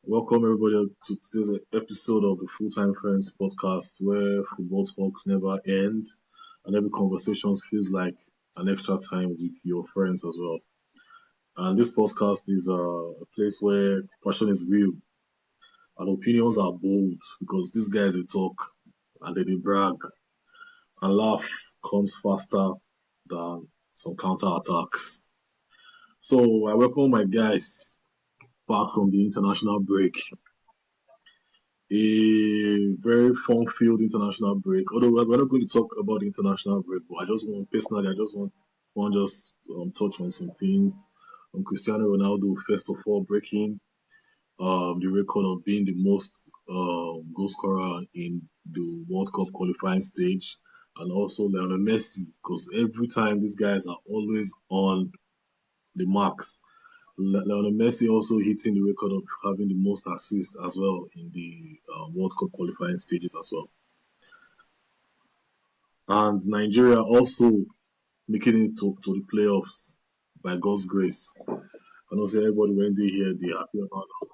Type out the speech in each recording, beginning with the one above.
Welcome everybody to today's episode of the Full Time Friends podcast, where football talks never end, and every conversation feels like an extra time with your friends as well. And this podcast is a place where passion is real and opinions are bold because these guys they talk and they brag and laugh comes faster than some counter attacks. So I welcome my guys back from the international break. A very fun-filled international break. Although we're not going to talk about the international break, but I just want touch on some things. Cristiano Ronaldo, first of all, breaking the record of being the most goal scorer in the World Cup qualifying stage, and also Lionel Messi, because every time these guys are always on the marks. Lionel Messi also hitting the record of having the most assists as well in the World Cup qualifying stages as well. And Nigeria also making it to the playoffs by God's grace. I know say everybody when they hear they happy about that.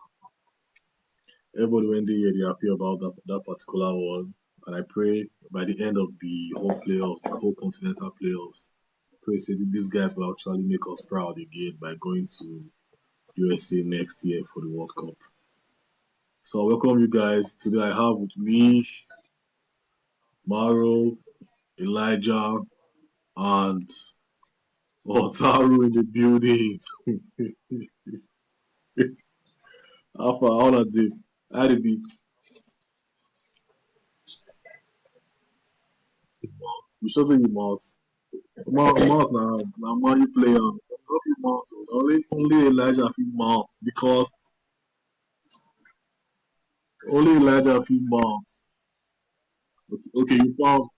Everybody when they hear they happy about that particular one. And I pray by the end of the whole playoffs, the whole continental playoffs, I pray say these guys will actually make us proud again by going to USA next year for the World Cup. So I welcome you guys. Today I have with me Maro, Elijah, and Otaru in the building. Alpha, all of the IDB. You should say your mouth. Mouth now man you play on. Not your mouth. Only Elijah few mouths because only Elijah few mouths. Okay, you found.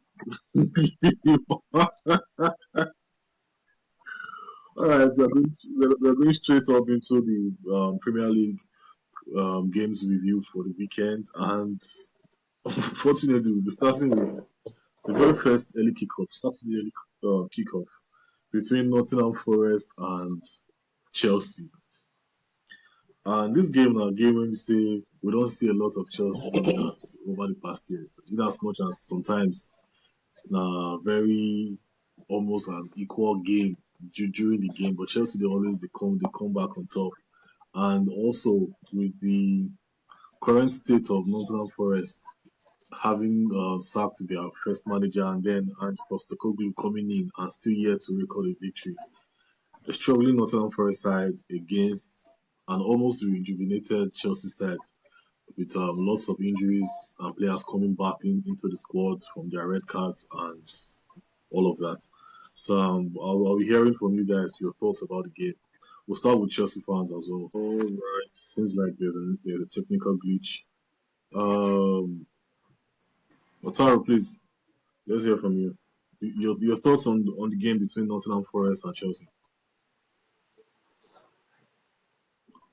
All right, we're going straight up into the Premier League games review for the weekend, and unfortunately, we'll be starting with the very first early kickoff, Saturday early kickoff between Nottingham Forest and Chelsea. And this game now, game when we say we don't see a lot of Chelsea dominance over the past years, in as much as sometimes very almost an equal game during the game, but Chelsea they come back on top, and also with the current state of Nottingham Forest having sacked their first manager and then Ange Postecoglou coming in and still yet to record a victory. A struggling Nottingham Forest side against an almost rejuvenated Chelsea side with lots of injuries and players coming back into the squad from their red cards and all of that. So I'll be hearing from you guys your thoughts about the game. We'll start with Chelsea fans as well. All right, seems like there's a technical glitch. Otaru, please, let's hear from you. Your thoughts on the game between Nottingham Forest and Chelsea.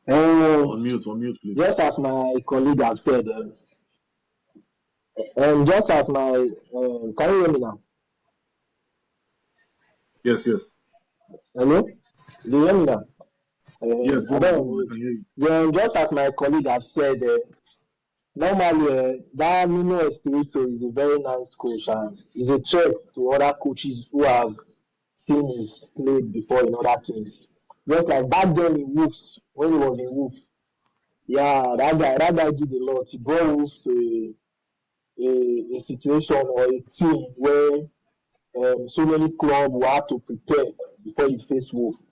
On mute, please. Just as my colleague have said, just as my can you hear me now? Yes. Hello, do you hear me now? Yes, go on. I can hear you. Then, just as my colleague have said, normally that Nuno Espirito is a very nice coach and is a threat to other coaches who have seen his play before in other teams. Just like back then in Wolves, when he was in Wolves, yeah, that guy did a lot. He brought Wolves to a situation or a team where so many clubs will have to prepare before he face Wolves.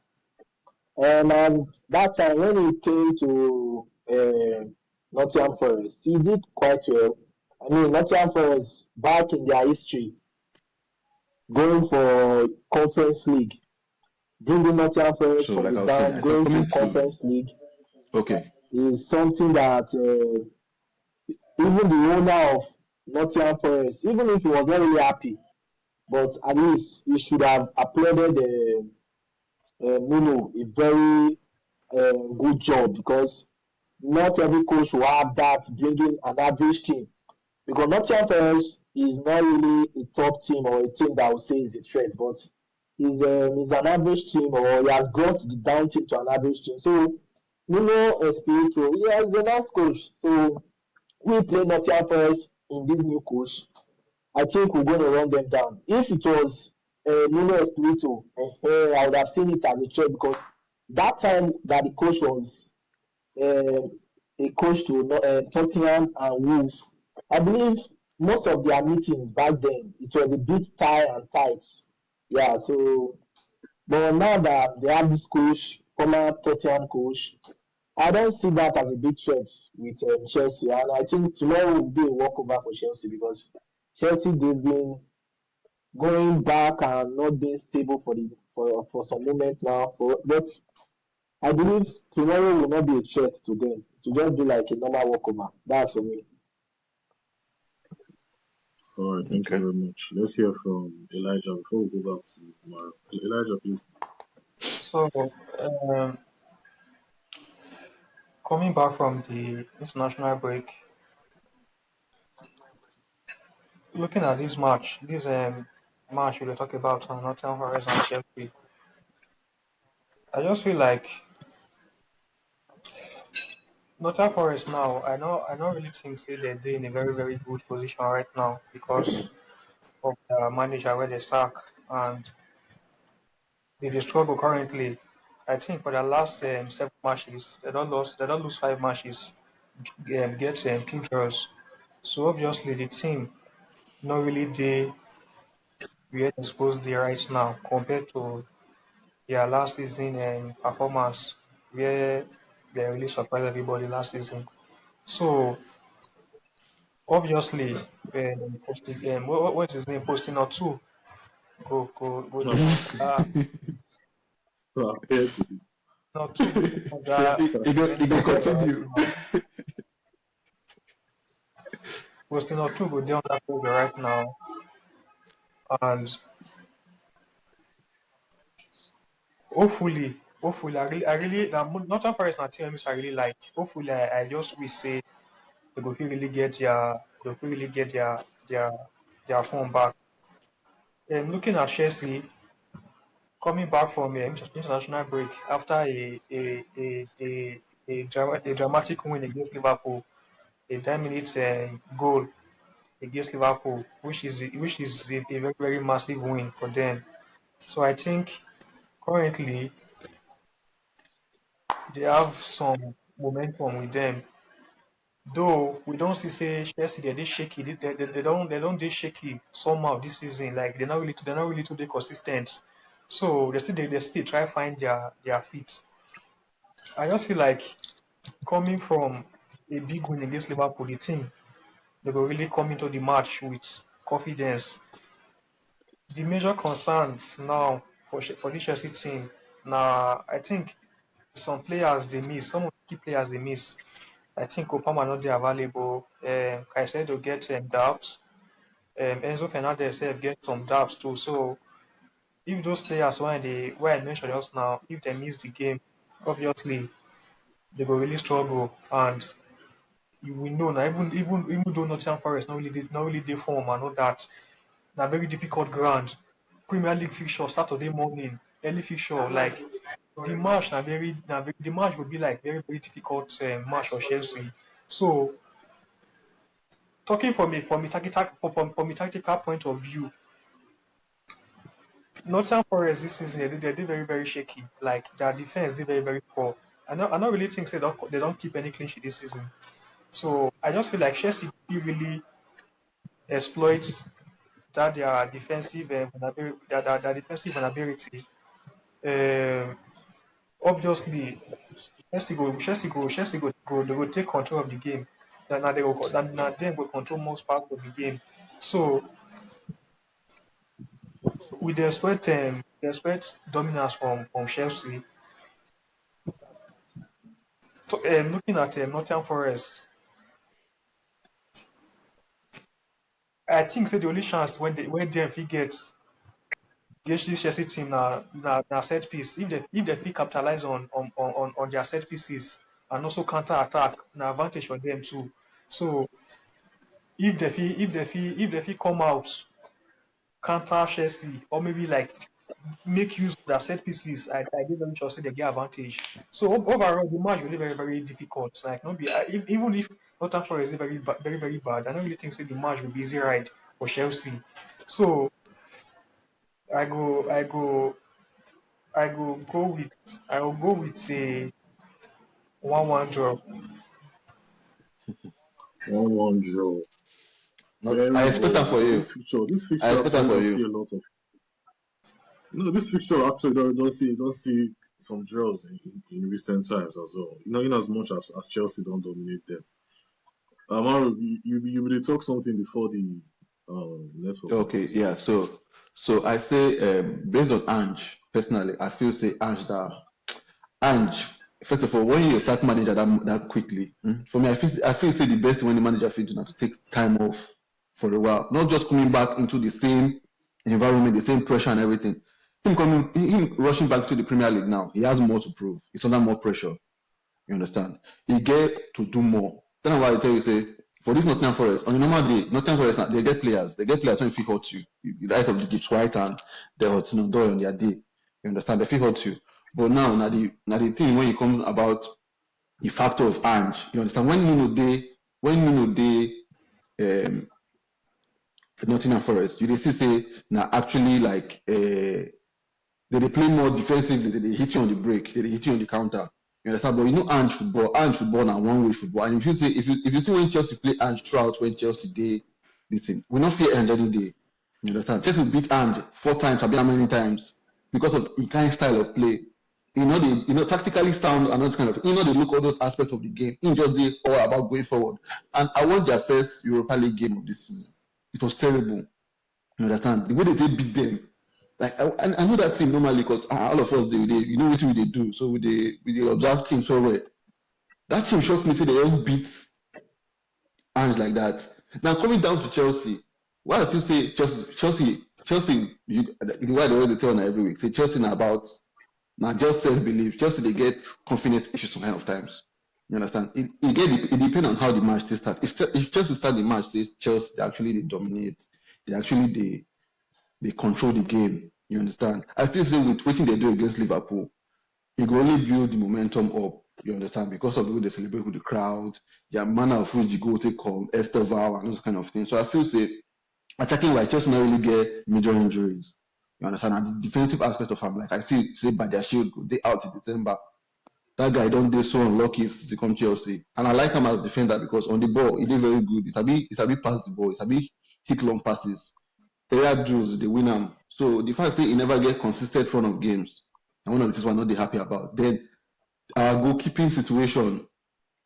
And that time when he came to Nottingham Forest, he did quite well. I mean, Nottingham Forest back in their history, going for Conference League, bringing Nottingham Forest So, from like I the was down, saying, I said going coming to to Conference League okay, is something that even the owner of Nottingham Forest, even if he was not really happy, but at least he should have applauded Nuno a very good job, because not every coach will have that bringing an average team, because Nottingham Forest is not really a top team or a team that I would say is a threat, but he's an average team, or he has brought the down team to an average team. So Nuno Espirito, yeah, he's a nice coach. So we play Nottingham Forest in this new coach. I think we're going to run them down. If it was Nuno Espirito, I would have seen it as a threat because that time that the coach was a coach to Tottenham and Wolves, I believe most of their meetings back then it was a bit tie and tight. Yeah, so but now that they have this coach, former Tottenham coach, I don't see that as a big threat with Chelsea, and I think tomorrow will be a walkover for Chelsea because Chelsea they've been going back and not being stable for some moment now. But I believe tomorrow will not be a threat to them. To just be like a normal walkover. That's for me. All right, thank you Okay. very much. Let's hear from Elijah before we go back to Mara. Elijah, please. So, um, coming back from the international break, looking at this match we will talk about on Nottingham Forest and Chelsea, I just feel like Nottingham Forest now. I don't really think say they're in a very good position right now because of the manager where they sack and they struggle currently. I think for the last 7 matches, they don't lose 5 matches, get 2 draws. So obviously the team not really they where they're supposed to be right now compared to their last season performance where they really surprised everybody last season. So obviously, what's his name? Posting or two go Ah, down. ahead with it. Not two go down Yeah, that he go level right continue. now. Posting or two go down that level right now, and hopefully, I really, Northern Forest na team I really like. Hopefully, I just wish say they go fit really get they go fit really get their form back. Looking at Chelsea coming back from international break after a dramatic win against Liverpool, a 10 minutes goal against Liverpool, which is a very massive win for them. So I think currently they have some momentum with them. Though we don't see say Chelsea they shaky, they don't they shaky somehow this season. Like they're not really too they consistent. So they still try find their feet. I just feel like coming from a big win against Liverpool, the team they will really come into the match with confidence. The major concerns now for this Chelsea team, now I think some players they miss, some of the key players they miss. I think Opama not there available. Caicedo get doubts. Enzo Fernandez sef get some doubts too. So if those players where I mentioned just now, if they miss the game, obviously they will really struggle. And we know now, even though Nottingham Forest not really dey form and all that, na very difficult ground. Premier League fixture Saturday morning, early fixture, like the match will be like very difficult match for Chelsea. So talking from a tactical point of view, Nottingham Forest this season they did very shaky. Like their defense did very poor. I don't really think they don't keep any clean sheet this season. So I just feel like Chelsea really exploits that their defensive vulnerability. Um, obviously, they will take control of the game. Now them will control most part of the game. So we they expect dominance from Chelsea. So, looking at Nottingham Forest, I think say the only chance when them fit get against this Chelsea team na set piece. If they fit capitalize on their set pieces and also counter attack, na advantage for them too. So if they fit come out counter Chelsea or maybe like make use of their set pieces, I give them Chelsea they get advantage. So overall, the match really very very difficult. Like not be even if Nottingham Forest is very very bad, I don't really think say the match will be easy ride for Chelsea. So I will go with a 1-1 draw. 1-1 draw. Not, I expect that for you. This I fixture expect that actually for don't see you. a lot of. This fixture actually don't see some draws in recent times as well. In as much as Chelsea don't dominate them. Amaro, you will talk something before the network come Okay, back to you. yeah. So I say based on Ange, personally, I feel say Ange, first of all, when you sack manager that quickly, for me, I feel say the best when the manager feels to have to take time off for a while, not just coming back into the same environment, the same pressure and everything. Him rushing back to the Premier League now, he has more to prove. It's under more pressure. You understand? He get to do more. That's why I tell you, say, for this Nottingham Forest, on a normal day, Nottingham Forest, they get players. They get players when you hurt you. The likes of the Gibbs White and the Hudson Odoi on their day. You understand? They feel hurt you. But now the thing when you come about the factor of Ange, you understand? When Nottingham Forest, you see say now actually like they play more defensively, they hit you on the break, they hit you on the counter. You understand? But Ange football now one way football. And if you see when Chelsea play Ange throughout when Chelsea they listen, we not fear Ange any day. You understand? Chelsea beat Ange 4 times, I mean how many times because of the kind of style of play. Tactically sound and those kind of they look all those aspects of the game. In just they all about going forward. And I watched their first Europa League game of this season. It was terrible. You understand? The way they beat them. Like I know that team normally because all of us they what we they do. So we observe teams so well. That team shocked me till they all beat Ange like that. Now coming down to Chelsea, why I feel say the way they always tell on every week, say Chelsea now about now just self-belief. Chelsea they get confidence issues some kind of times. You understand? It depends on how the match they start. If Chelsea start the match, Chelsea they dominate. They control the game. You understand? I feel so with what they do against Liverpool, it will only build the momentum up. You understand? Because of the way they celebrate with the crowd, their manner of which you go take home, Esteval and those kind of things. So I feel say attacking like Chelsea not really get major injuries. You understand? And the defensive aspect of him, like I see say by their shield, they out in December. That guy don't do so unlucky if he come Chelsea. And I like him as defender because on the ball, he did very good. It's a bit pass the ball, it's a bit hit long passes. Area drills, they win them. So the fact that he never get consistent run of games, and one of the things we're not happy about. Then our goalkeeping situation,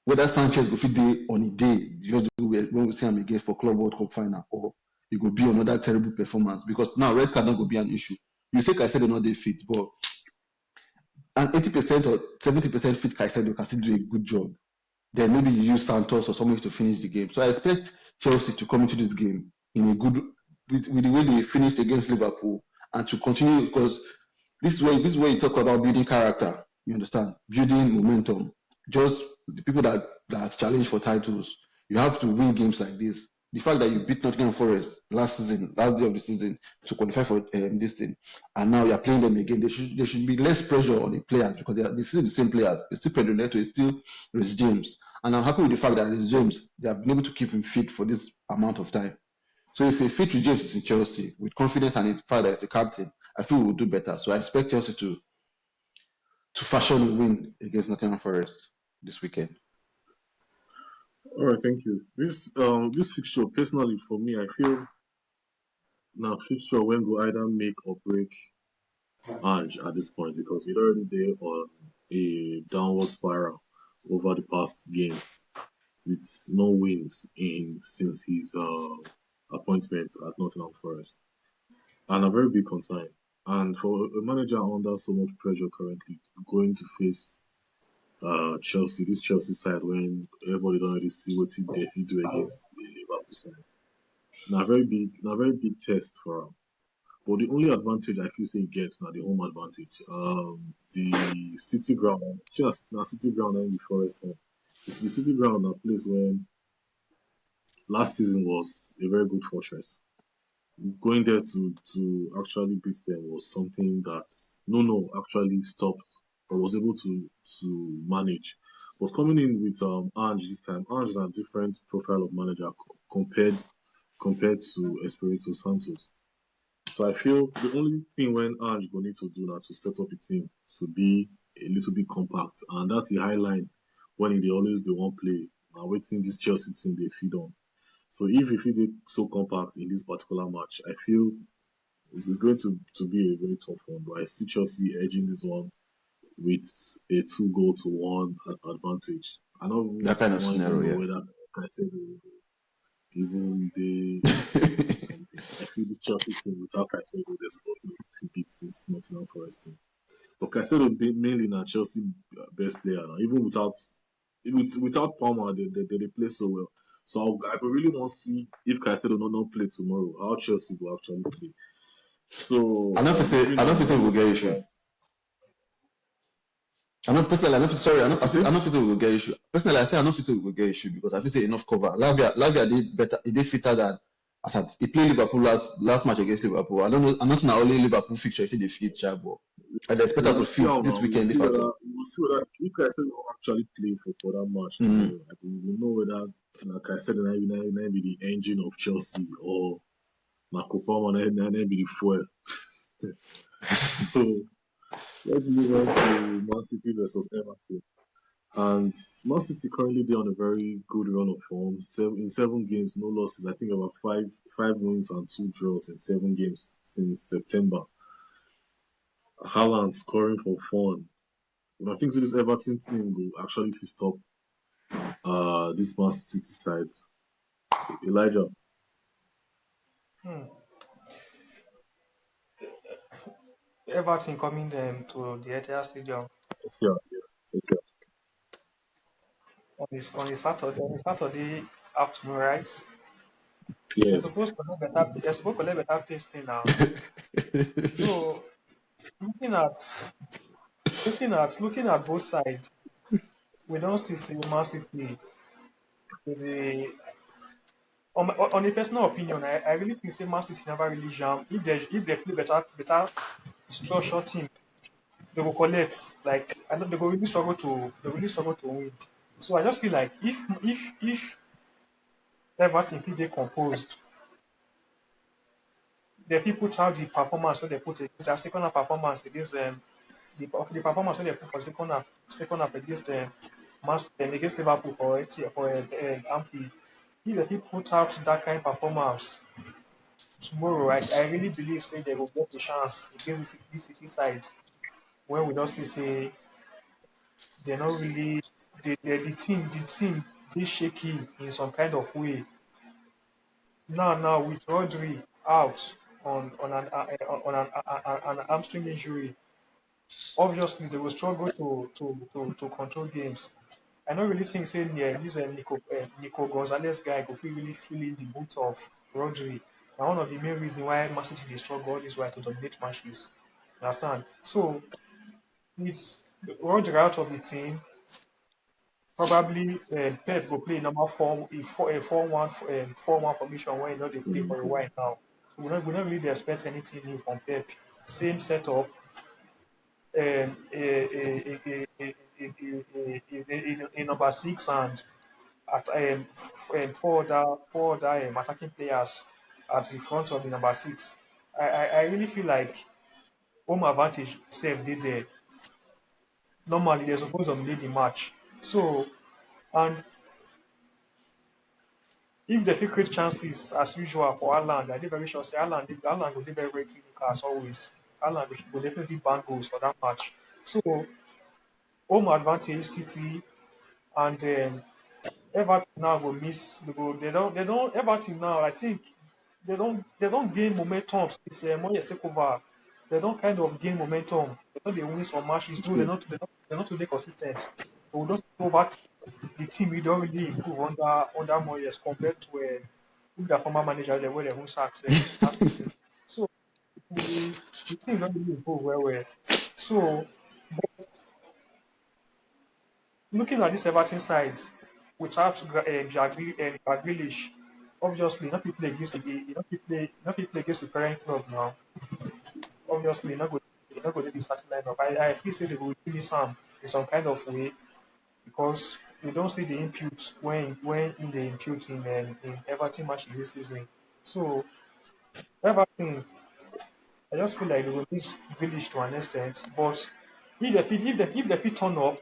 whether Sanchez go fit day on a day, just when we see him again for Club World Cup final, or it could be another terrible performance because now red card not go be an issue. You say Caicedo not they fit, but an 80% or 70% fit Caicedo can still do a good job. Then maybe you use Santos or somebody to finish the game. So I expect Chelsea to come into this game in a good with the way they finished against Liverpool and to continue because this way you talk about building character. You understand? Building momentum. Just the people that challenge for titles, you have to win games like this. The fact that you beat Nottingham Forest last day of the season to qualify for this thing, and now you're playing them again, there should be less pressure on the players because they're still the same players. It's still Pedro Neto, it's still Reece James. And I'm happy with the fact that Reece James, they have been able to keep him fit for this amount of time. So if a fit with James is in Chelsea with confidence and the fact that he's the captain, I feel we'll do better. So I expect Chelsea to fashion a win against Nottingham Forest this weekend. All right, thank you. This fixture, personally for me, I feel now fixture when go either make or break Ange at this point because he's already there on a downward spiral over the past games with no wins in since his appointment at Nottingham Forest, and a very big concern. And for a manager under so much pressure currently, going to face Chelsea, this Chelsea side when everybody don't already see what he do against the Liverpool side. Now very big test for him. But the only advantage I feel say he gets now the home advantage. The City ground, just now City ground and the Forest home. It's the City ground a place when last season was a very good fortress. going there to actually beat them was something that no actually stopped or was able to manage. But coming in with Ange this time, Ange is a different profile of manager compared to Espirito Santos. So I feel the only thing when Ange go need to do now to set up a team to be a little bit compact, and that's the high line when they always they won't play. Now waiting this Chelsea team they feed on. So if you feel they so compact in this particular match, I feel it's going to be a very tough one. But I see Chelsea edging this one with a 2-goal to 1 advantage. I That don't kind of want even know scenario, whether Caicedo will even they do something. I feel this Chelsea team without Caicedo, there's nothing to beat this Nottingham Forest team. But Caicedo mainly na Chelsea best player now. Even without Palmer, they play so well. So I could really want to see if Caicedo not play tomorrow, how Chelsea will actually play. So between I don't feel say we will any get issue. players, I know personally, I don't feel sorry, you say? I don't feel say we will get issue. Personally, I say I don't feel say we will get issue because I feel say enough cover. Lavia did better, he did fitter than as at he played Liverpool last match against Liverpool. I don't know, I'm not saying only Liverpool fixture if they fit Chabo. And they expect We us will to see fit how this now. weekend if at all. We will see whether if Caicedo will actually play for that match Mm. tomorrow. Like, we will know whether like I said, and be the engine of Chelsea or Marco Palmer and be the fuel. So let's move on to Man City versus Everton. And Man City currently they're on a very good run of form. In 7 games, no losses. I think about five wins and 2 draws in 7 games since September. Haaland scoring for fun. And I think this Everton team will actually fist up this Man City side. Elijah. Hmm. Everton coming to the Etihad Stadium Yes, yeah, yeah. on a Saturday afternoon, right? They're Yes. supposed to have better. They're supposed to have better pasting now. So looking at looking at both sides, we don't see Man City with the on a personal opinion. I really think say Man City never really jam. If they play better structured team, they will collect. Like I know they really struggle to win. So I just feel like if Everton feel they composed, the people put out the performance so they put against their second half performance against the performance when they put for second half against against Liverpool for Anfield. If the people put out that kind of performance tomorrow, I really believe say they will get a chance against this City side when we don't see say they're not really the team they shaky in some kind of way. Now with Rodri out on an hamstring injury, obviously they will struggle to control games. I don't really think saying yeah, this Nico Gonzalez guy could feel really feeling the boots of Rodri. Now one of the main reasons why Man City they struggle all this way to dominate matches. You understand? So it's Rodri out of the team. Probably Pep will play number four, a 4-1 formation where you know they play for a Mhm. while now. So we don't really expect anything new from Pep. Same setup, in number six and at four other attacking players at the front of the number six. I really feel like home advantage save did there. Normally they're supposed to dominate the match. So and if they fit create chances as usual for Haaland, I dey very sure say Haaland will be very, very clinical as always. Haaland go definitely bang goals for that match. So home advantage City and Everton now go miss they don't Everton now I think they don't gain momentum since Moyes take over. They don't kind of gain momentum. They don't dey win some matches though they're not today consistent. But we don't see over the team we don't really improve under Moyes compared to their former manager they were the who sacks last season. So the team don't really improve well. So looking at this Everton side without Jack Grealish, obviously not people play against not people play against the parent club now. Obviously not going to be starting lineup. I feel say they will really Sam in some kind of way because we don't see the inputs when in the input in Everton matches this season. So Everton, I just feel like they will miss Village to an extent. But if they fit turn up,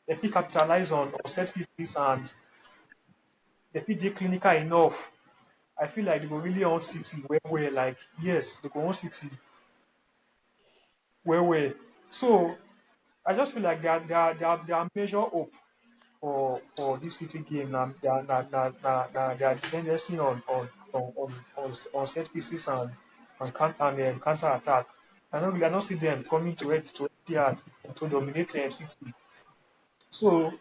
they fit capitalize on set pieces and they fit dey clinical enough. I feel like they go really on City where like yes, they go on City where. So I just feel like they are major hope for this City game. They are dependency on set pieces and counter attack. I don't see them coming to Etihad to dominate City. So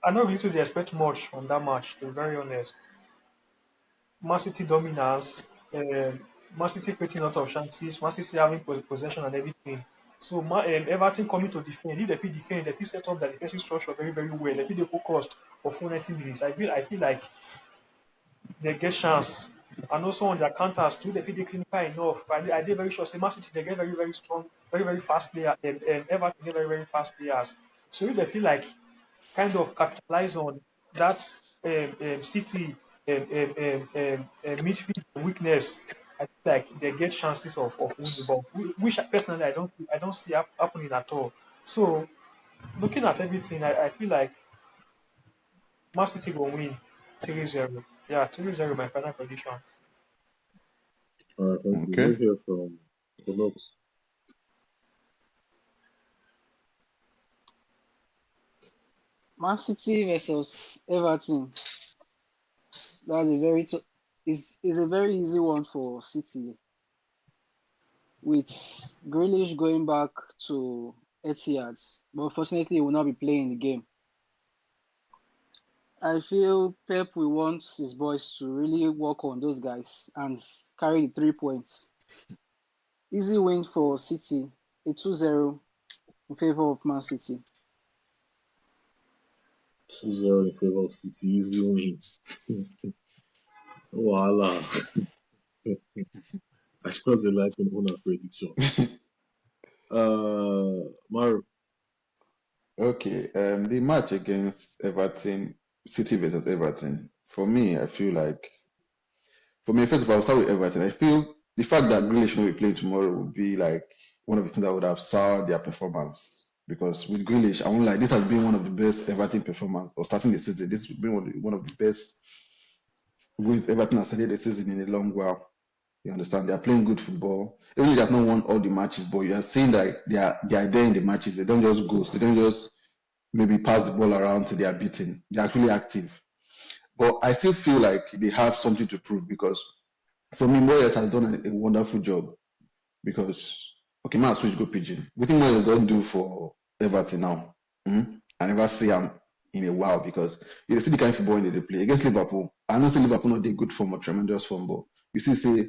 I don't really to expect much from that match. To be very honest, Man City dominance, Man City creating a lot of chances, Man City having possession and everything. So Everton coming to defend. If they feel defend, they feel set up the defensive structure very, very well. They feel they focused for full 90 minutes. I feel like they get chance. And also on their counters too, they feel they clinical enough. I did very sure say Man City they get very, very strong, very, very fast player and Everton get very, very fast players. So if they feel like kind of capitalize on that City midfield weakness. I feel like they get chances of winning, but which personally I don't see happening at all. So looking at everything, I feel like Man City will win 3-0. Yeah, 3-0 my final prediction. All right, thank you. Okay. Let's hear from Colox. Man City versus Everton. That's a very is a very easy one for City. With Grealish going back to Etihad, but unfortunately he will not be playing the game. I feel Pep will want his boys to really work on those guys and carry the 3 points. Easy win for City, a 2-0 in favor of Man City. 2-0 in favor of City. Easy win. Voila. I chose a like an owner prediction. Mario. Okay. The match against Everton, City versus Everton. For me, I feel like first of all, I'll start with Everton. I feel the fact that Grealish will be playing tomorrow would be like one of the things that would have soured their performance. Because with Grealish, I won't like this has been one of the best Everton performance or starting the season. This has been one of the best with Everton has started the season in a long while. You understand? They are playing good football. Even if they have not won all the matches, but you are seeing that they are there in the matches. They don't just ghost. They don't just maybe pass the ball around till they are beaten. They're actually active. But I still feel like they have something to prove because for me, Moyes has done a wonderful job because okay, man, switch go pigeon. What think Moyes don't do for Everton now? I never see him in a while because you see the kind of football they play against Liverpool. I know say Liverpool not in good form or tremendous form, but you see, say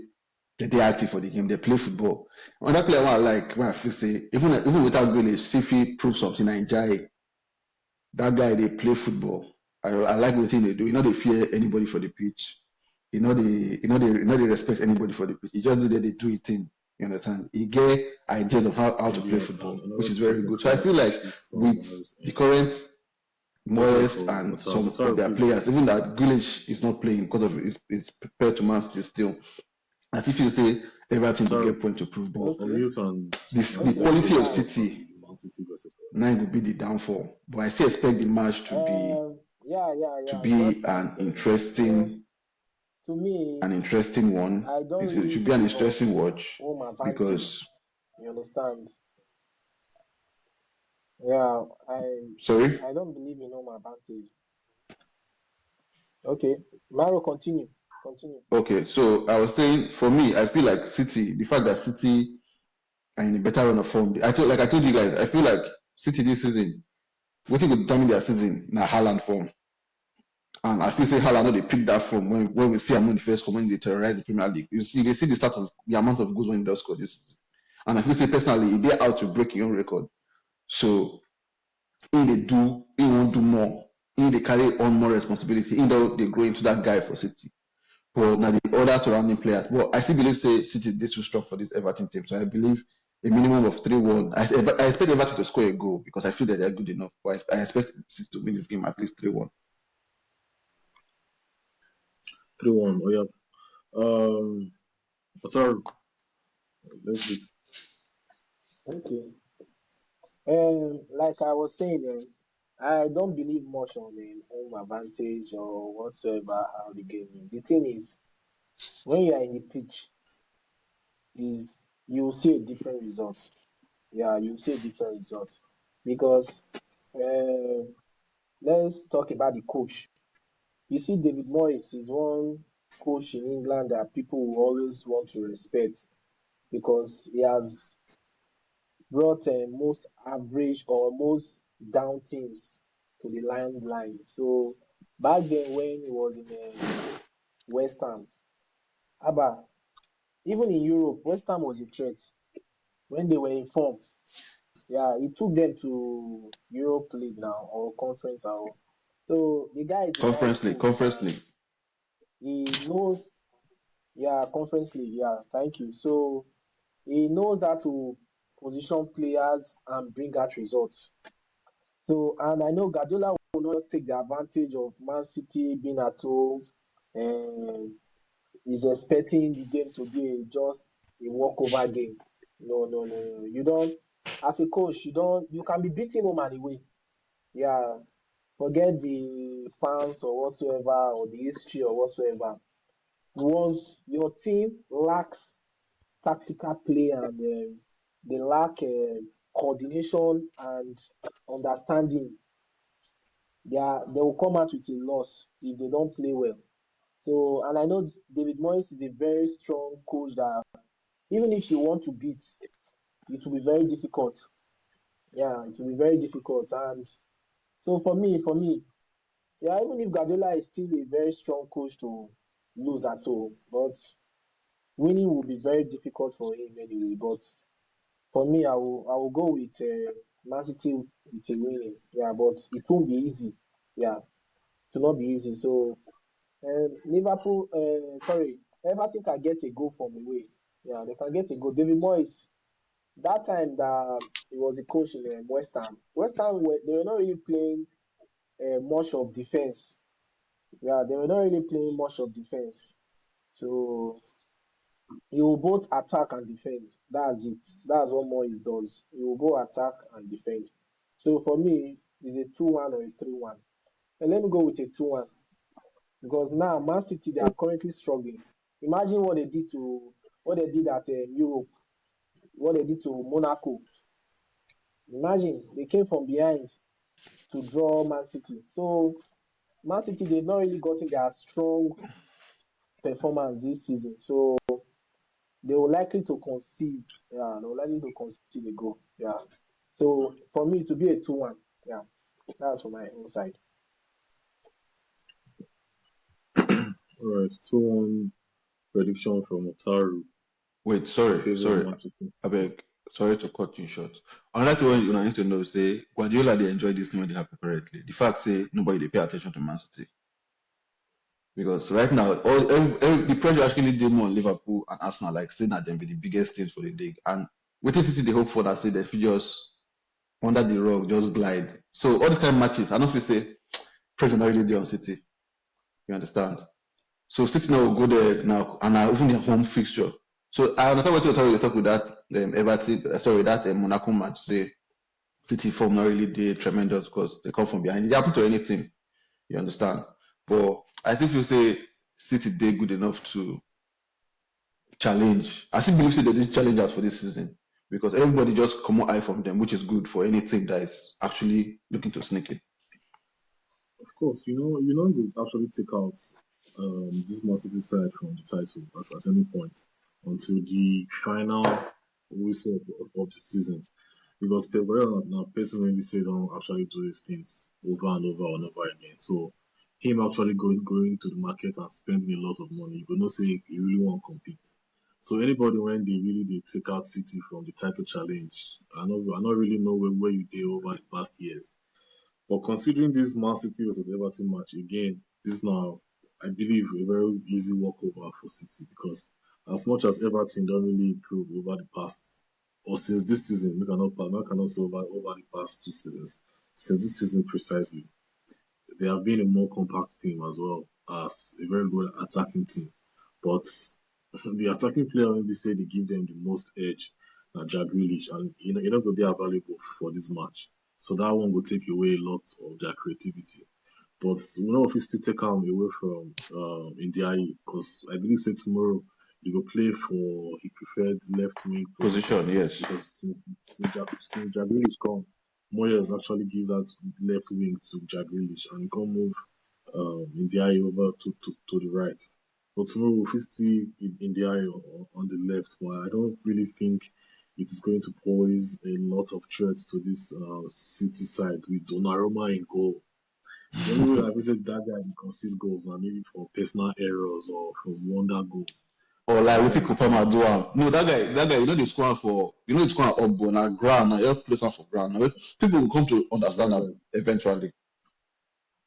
they're active for the game. They play football. Another player I like when I feel say even without Grealish, see if he proves something. I enjoy that guy. They play football. I like the thing they do. You know they fear anybody for the pitch. You know they respect anybody for the pitch. You just do that they do it in. You understand? He get ideas of how to play football, which is very good. So I feel like with the current Moyes and some of their players, even that Grealish is not playing because of it's prepared to Man City still. As if you say Everton to get point to prove, but the quality of City now will be the downfall. But I still expect the match to be an interesting one. It should be an interesting watch because you understand. Yeah, sorry. I don't believe in home advantage. Okay, Mario, continue. Okay, so I was saying for me, I feel like City, the fact that City are in a better run of form. I told you guys, I feel like City this season, what will determine their season na Haaland form. And I feel say Haaland they pick that form when we see him in the first come when they terrorize the Premier League. You can see the start of the amount of goals when he does score this season. And I feel say personally, they're out to break your own record. So he won't do more they carry on more responsibility, though they grow into that guy for City. But now the other surrounding players. But I still believe say City is too strong for this Everton team. So I believe a minimum of 3-1. I expect Everton to score a goal because I feel that they're good enough. But I expect City to win this game at least 3-1. 3-1. Oh yeah. Wataru, let's get. Okay. Like I was saying, I don't believe much on home advantage or whatsoever how the game is. The thing is, when you are in the pitch, is you will see a different result. Yeah, you will see a different result because uh, let's talk about the coach. You see, David Moyes is one coach in England that people will always want to respect because he has brought most average or most down teams to the line. So back then when he was in West Ham, Abba, even in Europe, West Ham was a threat when they were in form. Yeah, he took them to Europe League now or conference or so the guy is a nice Conference League, coach Conference and League. he knows, yeah, conference league, yeah, thank you. So he knows how to position players and bring out results. So, and I know Guardiola will not just take the advantage of Man City being at home and is expecting the game to be just a walkover game. No. You don't, as a coach, you can be beating home and away. Yeah, forget the fans or whatsoever or the history or whatsoever. Once your team lacks tactical play and they lack coordination and understanding, they will come out with a loss if they don't play well. So, and I know David Moyes is a very strong coach that even if you want to beat, it will be very difficult. Yeah, it will be very difficult. And so for me, yeah, even if Guardiola is still a very strong coach to lose at home, but winning will be very difficult for him anyway. But for me, I will go with Man City with a winning. Yeah, but it won't be easy. Yeah, it will not be easy. So Liverpool, sorry, Everton can get a goal from away. Yeah, they can get a goal. David Moyes, that time that he was a coach in West Ham, they were not really playing much of defense. Yeah, they were not really playing much of defense. So he will both attack and defend. That's it. That's what Moyes does. He will go attack and defend. So for me, it's a 2-1 or a 3-1. And let me go with a 2-1 because now Man City they are currently struggling. Imagine what they did at Europe, what they did to Monaco. Imagine they came from behind to draw Man City. So Man City they've not really gotten their strong performance this season. So they will likely to concede. Yeah, they will likely to concede a goal. Yeah. So for me to be a 2-1. Yeah, that's for my own side. All right, 2-1 prediction from Wataru Wait, in sorry, favor of sorry. Manchester I City. beg. Sorry to cut you short. Another thing you need to know say Guardiola they enjoy this thing when they happen correctly. The fact say nobody they pay attention to Man City. Because right now, the pressure actually did more on Liverpool and Arsenal, like saying that them be the biggest teams for the league. And with City, they hope for that, say they feel just under the rug, just glide. So all these kind of matches, I don't feel say pressure not really there on City. You understand? So City now will go there now, and even their home fixture. So I understand what you're talking with that Everton, sorry, that Monaco match. Say City form not really did tremendous because they come from behind. It happen to any team. You understand? But I still feel say City they good enough to challenge. I still believe say they did challenge us for this season because everybody just come out eye from them, which is good for any team that is actually looking to sneak it. Of course, you know, they actually take out this Man City side from the title at any point until the final whistle of the season. Because Pep Guardiola now personally say don't actually do these things over and over and over again. So him actually going to the market and spending a lot of money, but not say he really want to compete. So anybody when they take out City from the title challenge, I not really know where you did over the past years. But considering this Man City versus Everton match again, this now I believe a very easy walkover for City because as much as Everton don't really improve over the past or since this season, we cannot say over the past 2 seasons. Since this season precisely, they have been a more compact team as well as a very good attacking team. But the attacking player maybe say they give them the most edge Jack Grealish, and you know they are valuable for this match. So that one will take away a lot of their creativity. But we know if we still take them away from Ndiaye, because I believe say tomorrow he will play for he preferred left wing position Position, yes. because since Jack Grealish come, Moyes actually give that left wing to Jack Grealish and he can move Ndiaye over to the right. But tomorrow if we see Ndiaye on the left, well, I don't really think it is going to pose a lot of threats to this City side with Donnarumma in goal. The only way I visit that guy to concede goals now maybe for personal errors or from wonder goals. Or like we That think guy Kupama do is am. No, that guy, they score for, they score up on ground, now you play for ground. Now, people will come to understand that that eventually.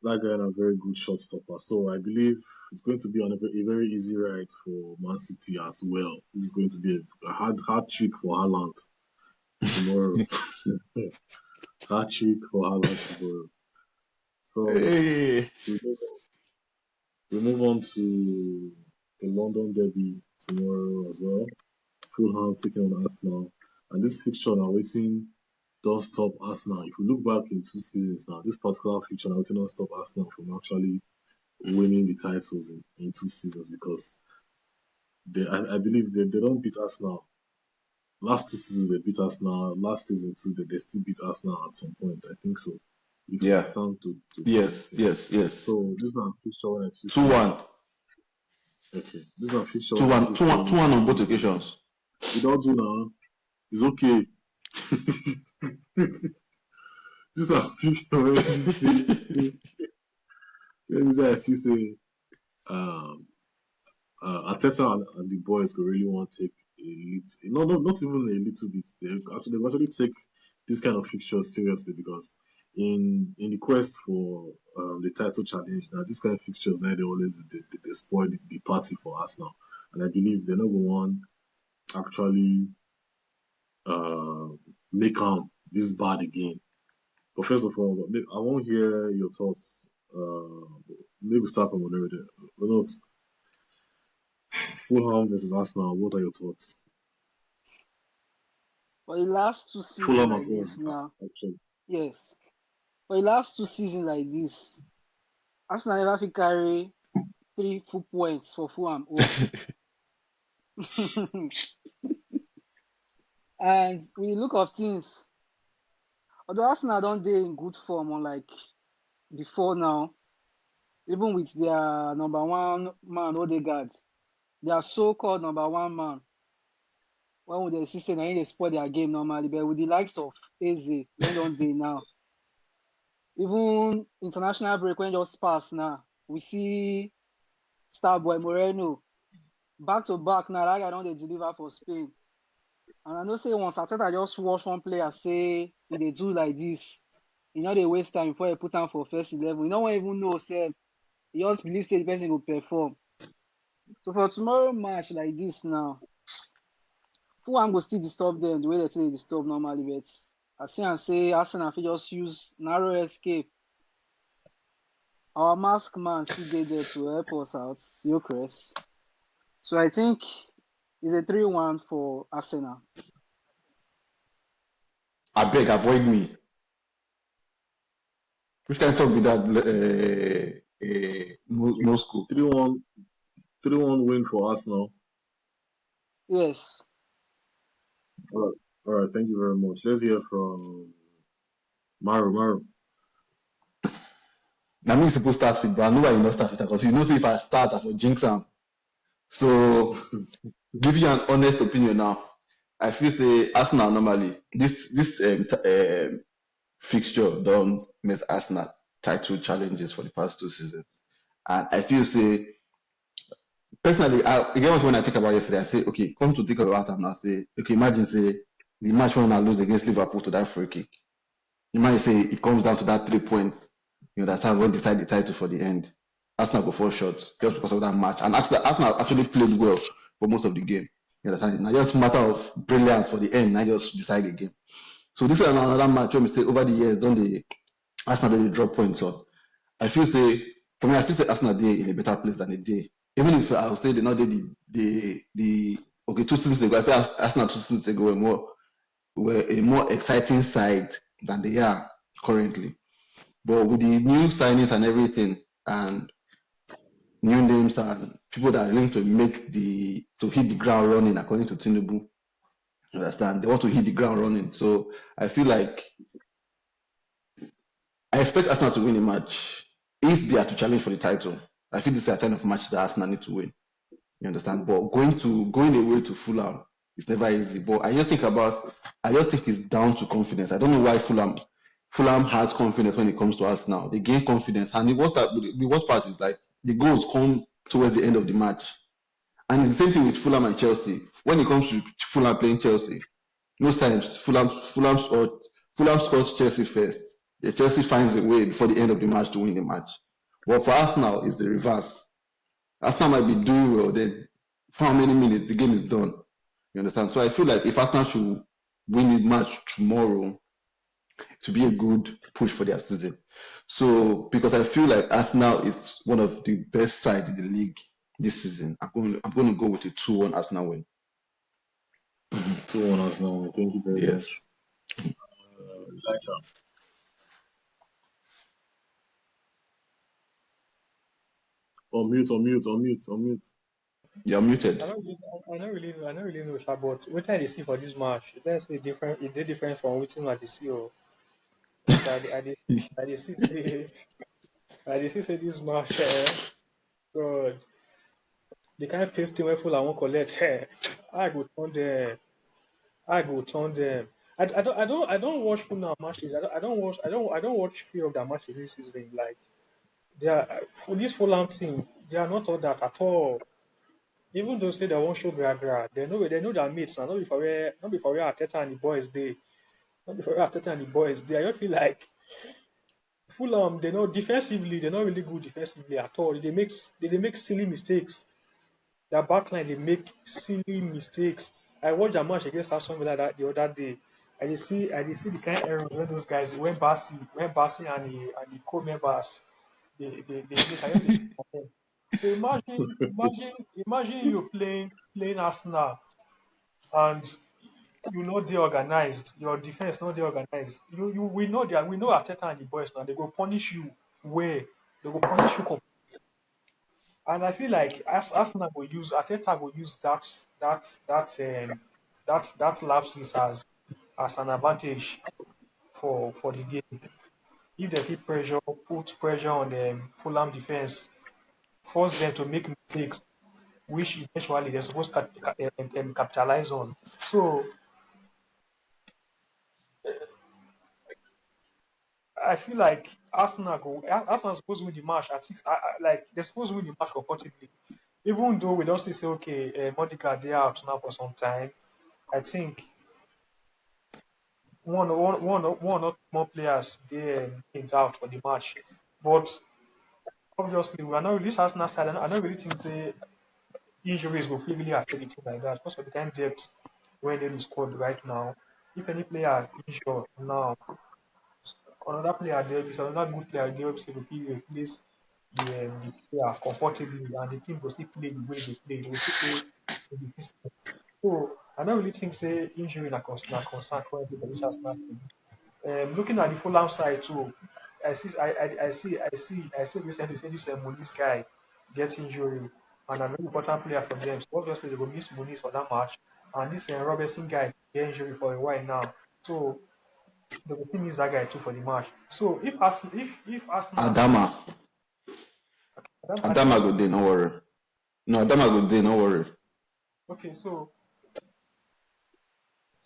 guy a very good shot stopper. So I believe it's going to be on a very easy ride for Man City as well. This is going to be a hard trick for Haaland tomorrow. Hard trick for Haaland tomorrow. So Hey, we move on to the London derby tomorrow as well. Fulham taking on Arsenal. And this fixture now waiting don't stop Arsenal. If we look back in 2 seasons now, this particular fixture now waiting don't stop Arsenal from actually winning the titles in 2 seasons because I believe they don't beat Arsenal. Last 2 seasons they beat Arsenal. Last season too, they still beat Arsenal at some point. I think so. If I yeah, stand to correct yes, me. yes, yes. So this is not a fixture when I feel 2-1, okay. This is not a fixture when I 2-1, feel 2-1, say 2-1 on both Arsenal occasions. we don't do now. It's okay. This is a fixture when you say let me say if you say um Arteta and the boys could really want to take a little, not even a little bit. They've actually take this kind of fixtures seriously because in the quest for the title challenge, now this kind of fixtures now they spoil the party for us now, and I believe they're not going to actually uh, make this bad again. But first of all, I want to hear your thoughts. Maybe start from Oloride. Fulham versus Arsenal. What are your thoughts? For the last two seasons Fulham at like home, this now, actually. yes. For the last 2 seasons like this, Arsenal never fit carry 3 full points for Fulham home. And with the look of things, although Arsenal don't dey in good form unlike before now, even with their number one man Odegaard, their so-called number one man, when we dey see say na him dey spoil their game normally, but with the likes of Eze wey don dey now, even international break wey just pass now, we see Starboy Moreno back to back now. That guy don dey deliver for Spain, and I know say once Arteta just watch one player say he dey do like this, he no dey waste time before he put am for first 11. He no wan even know sef. He just believe say the person go perform. So for tomorrow match like this now, Fulham go still disturb them the way they take dey disturb normally, but I see am say Arsenal fit just use narrow escape. Our mask man still dey there to help us out, Gyökeres. So I think it's a 3-1 for Arsenal. I beg, avoid me. Which kind of talk with that? Moscow. 3-1, 3-1 win for Arsenal. Yes. All right. Thank you very much. Let's hear from Maru. Now me supposed to start with, but I know why you not start with that because you know, say if I start, I will jinx am. So, give you an honest opinion now. I feel say Arsenal normally this fixture don't miss Arsenal title challenges for the past 2 seasons, and I feel say personally, again when I think about yesterday, I say okay, come to think about it now. Say okay, imagine say the match when I lose against Liverpool to that free kick. You might say it comes down to that 3 points. That's how we decide the title for the end. Arsenal go 4 shots just because of that match. And Arsenal actually played well for most of the game. You understand? Now just matter of brilliance for the end. I just decide the game. So this is another match where we say over the years, don't they Arsenal they drop points on. I feel say for me, I feel say Arsenal they in a better place than they did. Even if I would say they not did the okay 2 seasons ago, I feel Arsenal 2 seasons ago were a more exciting side than they are currently. But with the new signings and everything and new names and people that are willing to hit the ground running according to Tinubu, you understand? They want to hit the ground running. So I feel like I expect Arsenal to win a match if they are to challenge for the title. I think this is a kind of match that Arsenal need to win. You understand? But going away to Fulham is never easy. But I just think it's down to confidence. I don't know why Fulham has confidence when it comes to Arsenal. They gain confidence, and the worst part is like the goals come towards the end of the match, and it's the same thing with Fulham and Chelsea. When it comes to Fulham playing Chelsea, most times Fulham scores Chelsea first. The Chelsea finds a way before the end of the match to win the match. But for Arsenal, it's the reverse. Arsenal might be doing well, then for how many minutes the game is done. You understand? So I feel like if Arsenal should win the match tomorrow, to be a good push for their season. So because I feel like Arsenal is one of the best sides in the league this season, I'm going to go with a 2-1 Arsenal win. 2-1 Arsenal. Thank you very Yes. much. Elijah. Unmute. You're muted. I don't really know, sha, but what I dey see for this match, let's say different. It did different from what I dey see. Because I dey see say I dey see say this match, God, the kind of pace team wey full I won't collect. I go turn them. I go turn them. I don't watch Fulham matches. I don't watch few of their matches this season. Like they are for this Fulham team, they are not all that at all. Even though say they won't show gra, they know their mates. And not before where Arteta and the boys they not before where Arteta and the boys they. I just feel like Fulham they know defensively they're not really good defensively at all. They make silly mistakes. Their backline they make silly mistakes. I watched a match against Aston Villa the other day. I did see the kind of errors when those guys when Bassi and the co-members they make. I just dey shake my head. So imagine you playing Arsenal and you know they organized. Your defense not they organized. We know Arteta and the boys now. They go punish you where they go punish you. And I feel like as Arsenal will use Arteta will use that lapses as an advantage for the game. If they put pressure on the Fulham defense, force them to make mistakes, which eventually they're supposed to capitalize on. So I feel like Arsenal supposed to win the match at six. Like they're supposed to win the match comfortably. Even though we don't still say okay, Modica they are out now for some time. I think one or more players they is out for the match. But obviously we are not really this Arsenal side. I don't really think say injuries will really affect the team like that because of the kind of depth where they is squad right now. If any player injured now, another player there is another good player there to replace the player comfortably and the team will still play the way they play. They will still play in the system. So I don't really think say injury na concern currently for this Arsenal team. Looking at the Fulham side too, I see recently say this Muniz guy gets injury and a very important player for them. So obviously they will miss Muniz for that match. And this Robertson guy get injury for a while now. So they will still miss that guy too for the match. So if Arsenal Adama. miss Adama Adama, go there, no worry. No, Adama go there, no worry. okay, so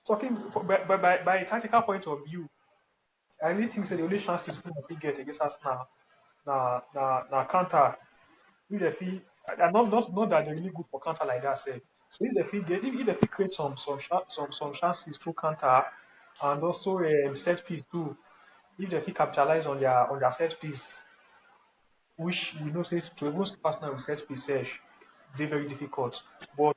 by a tactical point of view, I really think so the only chances we get against Arsenal na counter. If they feel and not that they're really good for counter like that, say. So if they feel create some chances through counter and also set piece too. if they fit capitalize on their set piece, which we know say to even stop Arsenal with set piece they very difficult. But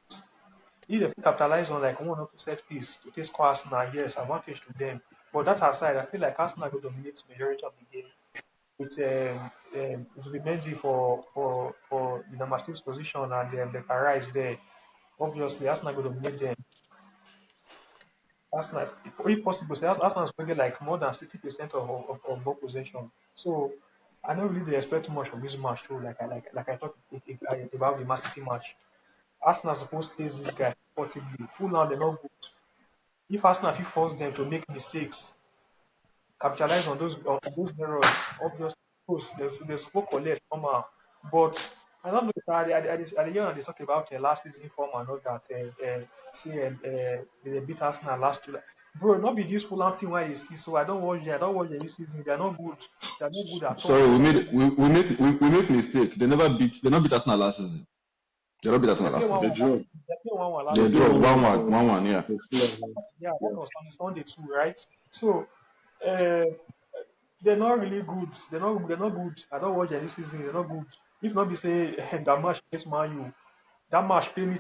if they fit capitalize on like one or two set piece to take score Arsenal, yes, advantage to them. But that aside, I feel like Arsenal will dominate majority of the game with Zubimendi for the number six position and the Rise there. Obviously, Arsenal will dominate them. Arsenal, if possible, say Arsenal is bringing like more than 60% of ball possession. So I don't really expect too much from this match too. Like I talked about the Man City match. Arsenal is supposed to face this guy comfortably. Full on, they're not good. If Arsenal fit force them to make mistakes, capitalize on those errors, obviously those spoke collect normal. But I don't know if at the year they talk about last season form and all that. They beat Arsenal last July. Bro, not be this Fulham team where you see. So I don't watch them. I don't watch them this season. They're not good. They're not good at Sorry, all. we make mistake. They not beat Arsenal last season. They not beat They Arsenal play last one They season. one last draw. season. They play 1-1 last They They season. draw draw one 1-1, one. 1-1, yeah. For Fulham. Yeah, that Yeah. was on Sunday too, right? So uh, they're not really good. They're not good. I don't watch any season. They're not good. If not be say that match against Man U, that match pay me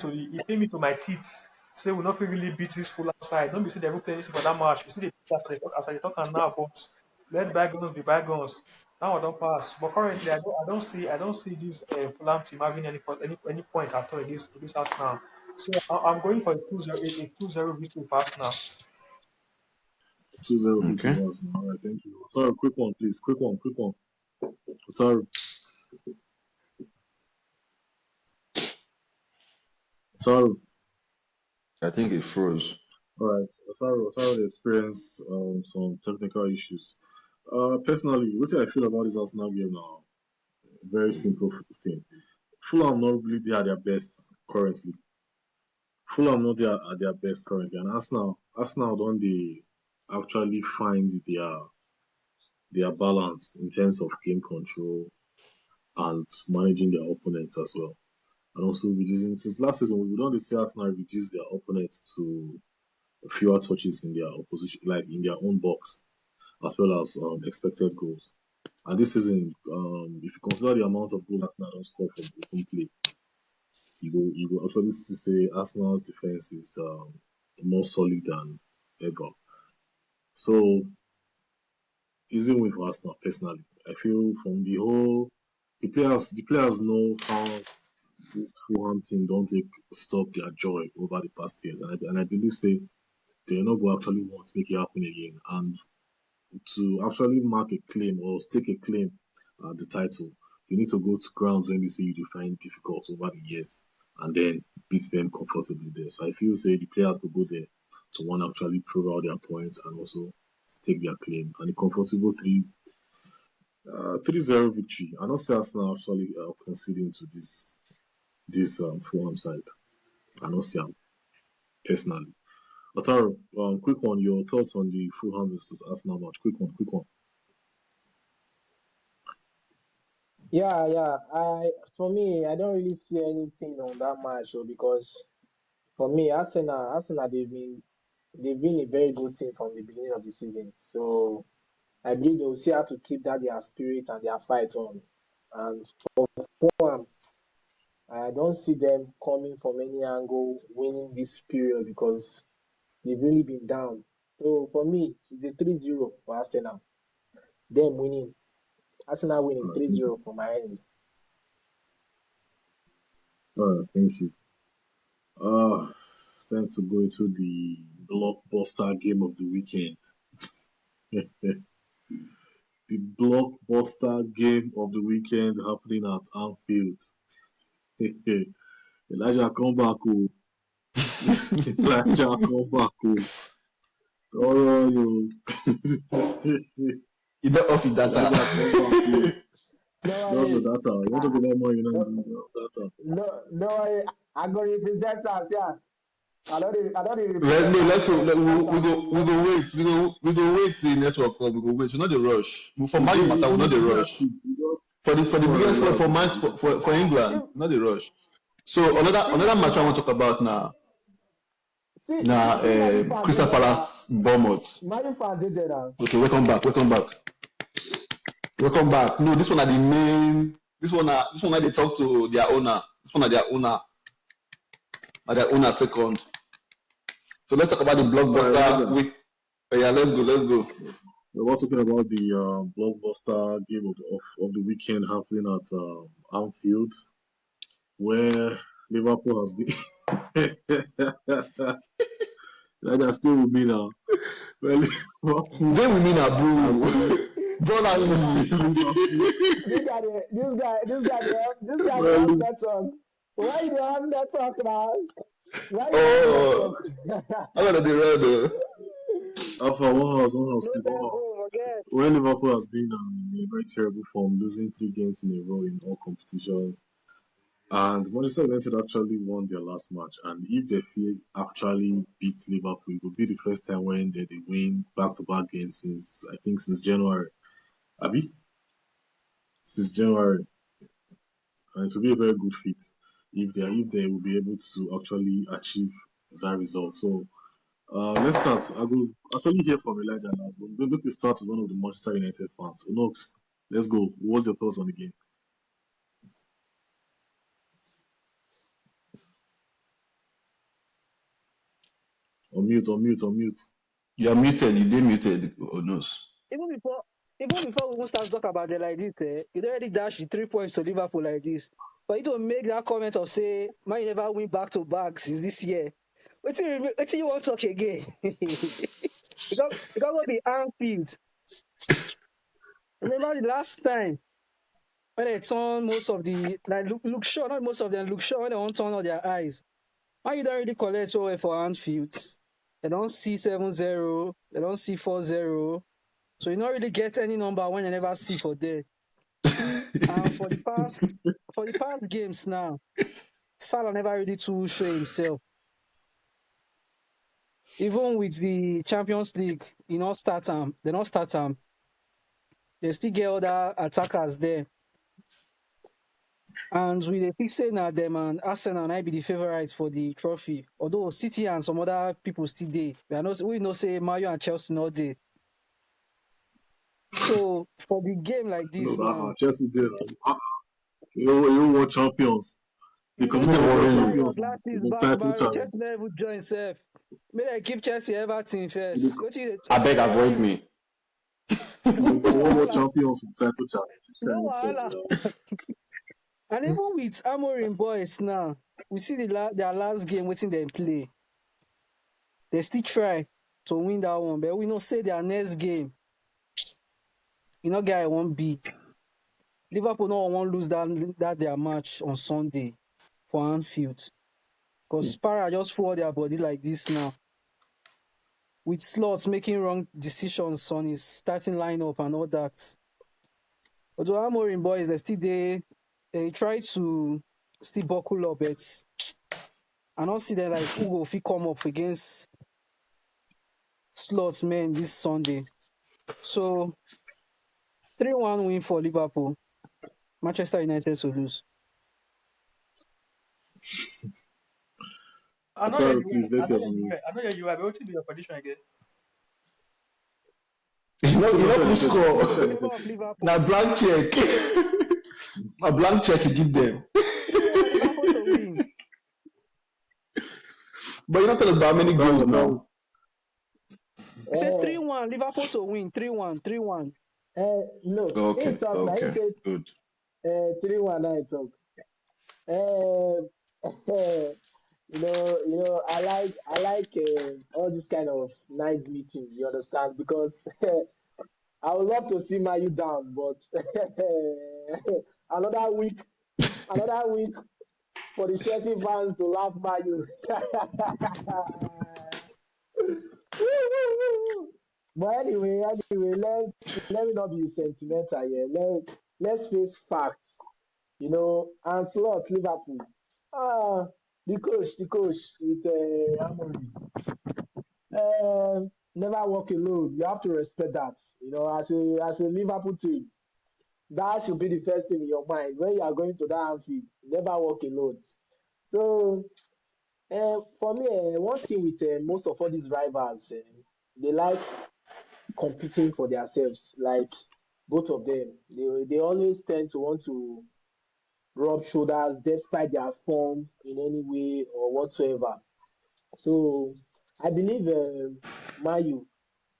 to my teeth. Say we not fit really beat this full outside. Don't be say they go play anything for that match. You see the as I talk now, but let bygones be bygones. Now I don't pass. But currently I don't see this Fulham team having any point at all against Arsenal. So I'm going for a 2-0 a 2-0 victory for Arsenal. 2-0 victory Okay. for Arsenal. All right, thank you. Sorry, quick one, please. Quick one, quick one. Sorry, sorry. I think it froze. All right. Sorry, experience some technical issues. Personally, what do I feel about this Arsenal game now? Very simple thing. Fulham not really there at their best currently. Fulham not there at their best currently, and Arsenal don't they actually find their balance in terms of game control and managing their opponents as well. And also reducing since last season we don't see Arsenal reduce their opponents to fewer touches in their opposition, like in their own box, as well as expected goals. And this season, if you consider the amount of goals Arsenal don't score from open play, you go actually say Arsenal's defense is more solid than ever. So easy win for Arsenal personally. I feel from the players know how this Fulham team don't take stop their joy over the past years, and I believe say they not go actually want to make it happen again. And to actually mark a claim or stake a claim at the title, you need to go to grounds when we see you define difficult over the years and then beat them comfortably there. So I feel say the players could go there to want to actually prove out their points and also stake their claim. And a comfortable 3-0 victory. I don't see Arsenal actually conceding to this Fulham side. I don't see them personally. Otaro, quick one, your thoughts on the Fulham versus Arsenal match. Quick one, quick one. Yeah. For me, I don't really see anything on that match, though, because for me, Arsenal, they've been a very good team from the beginning of the season. So I believe they will see how to keep that their spirit and their fight on. And Fulham, I don't see them coming from any angle winning this period because they've really been down. So for me, it's a 3-0 for Arsenal. Them winning. Arsenal winning Thank you. 3-0 for my end. Thank you. Time to go into the blockbuster game of the weekend. The blockbuster game of the weekend happening at Anfield. Elijah come back, oh. Elijah come back, oh. Oh, no. You don't off your Elijah come back, oh. data. No Don't the worry. data. You want to go about more No, United data. no worry. I go represent us, yeah. I don't Let, represent no, us let's go. for We Anfield. go wait. We go wait the network call. We go wait. We not the rush. For It's my matter, we not the really rush. active. You just For the go and biggest club for relax. match for England, If not the rush. So another see match I want to talk about now. see Now, see Manu fan dey Crystal there now. Palace Bournemouth. Manu fan dey there now. Okay, welcome back. Welcome back. Welcome back. No, this one are the main. This one are they talk to their owner. This one are their owner. Are their owner second. So let's talk about the All right, blockbuster Roger. week. Yeah, let's go. Let's go. We're talking about the blockbuster game of the weekend happening at Anfield, where Liverpool has been. Like they're still with me now. Well, Liverpool Then we mean a has been bro. Liverpool. This guy, they have Well, that talk. Why you have that talk now? Why you have that Oh, talk? I'm gonna be red. Alpha one house, No please, one house. tempo, forget. When Liverpool has been in a very terrible form, losing 3 games in a row in all competitions, and Manchester United actually won their last match. And if they feel actually beat Liverpool, it would be the first time when they win back-to-back games since January. Abi, since January, and it will be a very good fit if they will be able to actually achieve that result. So let's start. I will actually hear from Elijah last, but maybe we start with one of the Manchester United fans. Unox, let's go. What's your thoughts on the game? On mute. You're muted. You did muted. Oh no. Even before even before we even start to talk about it like this, you already dashed the 3 points to Liverpool like this. For you to make that comment of say, man, you never win back to back since this year. What you want to talk again? Because what be Anfield. Remember the last time when they turn most of the like look sure, not most of them look sure when they want to turn on their eyes. Why you don't really collect so well for Anfield? They don't see 7-0, they don't see 4-0. So you don't really get any number when you never see for there. And for the past games now, Salah never really too show himself. Even with the Champions League, you know, they don't start them. They still get other attackers there. And with the fixing now them and Arsenal I be the favourites for the trophy. Although City and some other people still there. We know say Mario and Chelsea not there. So for the game like this No, now, Chelsea did. You want champions. The you committee Don't wait want till worry. you your champions glasses in the back, title Barry. Chelsea challenge. never join self. May I give Chelsea everything In the, first. I What beg, you they avoid worry? me. No they want more wahala. champions in the title challenge. This No kind of thing. wahala. And even with Amorim boys now, we see their last game waiting them play. They still try to win that one, but we know say their next game, you know, guy won't be. Liverpool no won't lose that their match on Sunday for Anfield. Because Spara just pull their body like this now. With Slots making wrong decisions on his starting lineup and all that. Although Amorim boys, they try to still buckle up, but I don't see that like Ugo if he come up against Slots men this Sunday. So 3-1 win for Liverpool. Manchester United to lose. I know Sorry, you please, were. let's hear from you. I know you were. But what will be your prediction again? You know Manchester who United, score? Manchester In favor United. of Liverpool. Now blank check. A blank check you give them. 3-1 Liverpool to win. But you're not telling about how many Sorry, goals sorry. now. I said Eh, 3-1 Liverpool to win. 3-1. 3-1. no, he Okay, talk now. He okay, said good. 3-1. I talk. Uh, I like all this kind of nice meeting. You understand? Because I would love to see Mayu down, but another week, another week for the Chelsea fans to laugh Mayu. But anyway, let me not be sentimental here. Let's face facts. And slot Liverpool. Ah, the coach with Amory. Never walk alone. You have to respect that. As a Liverpool team, that should be the first thing in your mind when you are going to that Anfield. Never walk alone. So, for me, one thing with most of all these rivals, they like competing for themselves. Like both of them. They always tend to want to rub shoulders despite their form in any way or whatsoever. So I believe Mayu,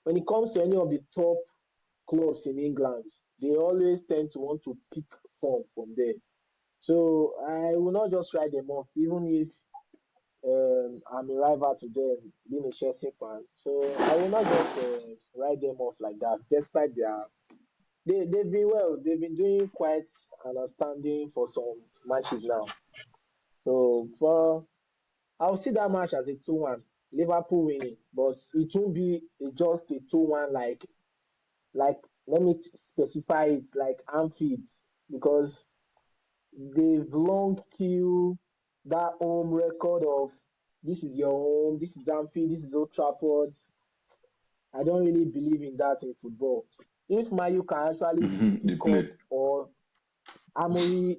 when it comes to any of the top clubs in England, they always tend to want to pick form from there. So I will not just write them off, even if I'm a rival to them, being a Chelsea fan. So I will not just write them off like that, despite they've been well. They've been doing quite an outstanding for some matches now. So for I'll see that match as a 2-1, Liverpool winning, but it won't be just a 2-1 like let me specify it like Anfield, because they've long killed that home record of this is your home, this is Anfield, this is Old Trafford. I don't really believe in that in football. If Mayu can actually They pick up play. or Amory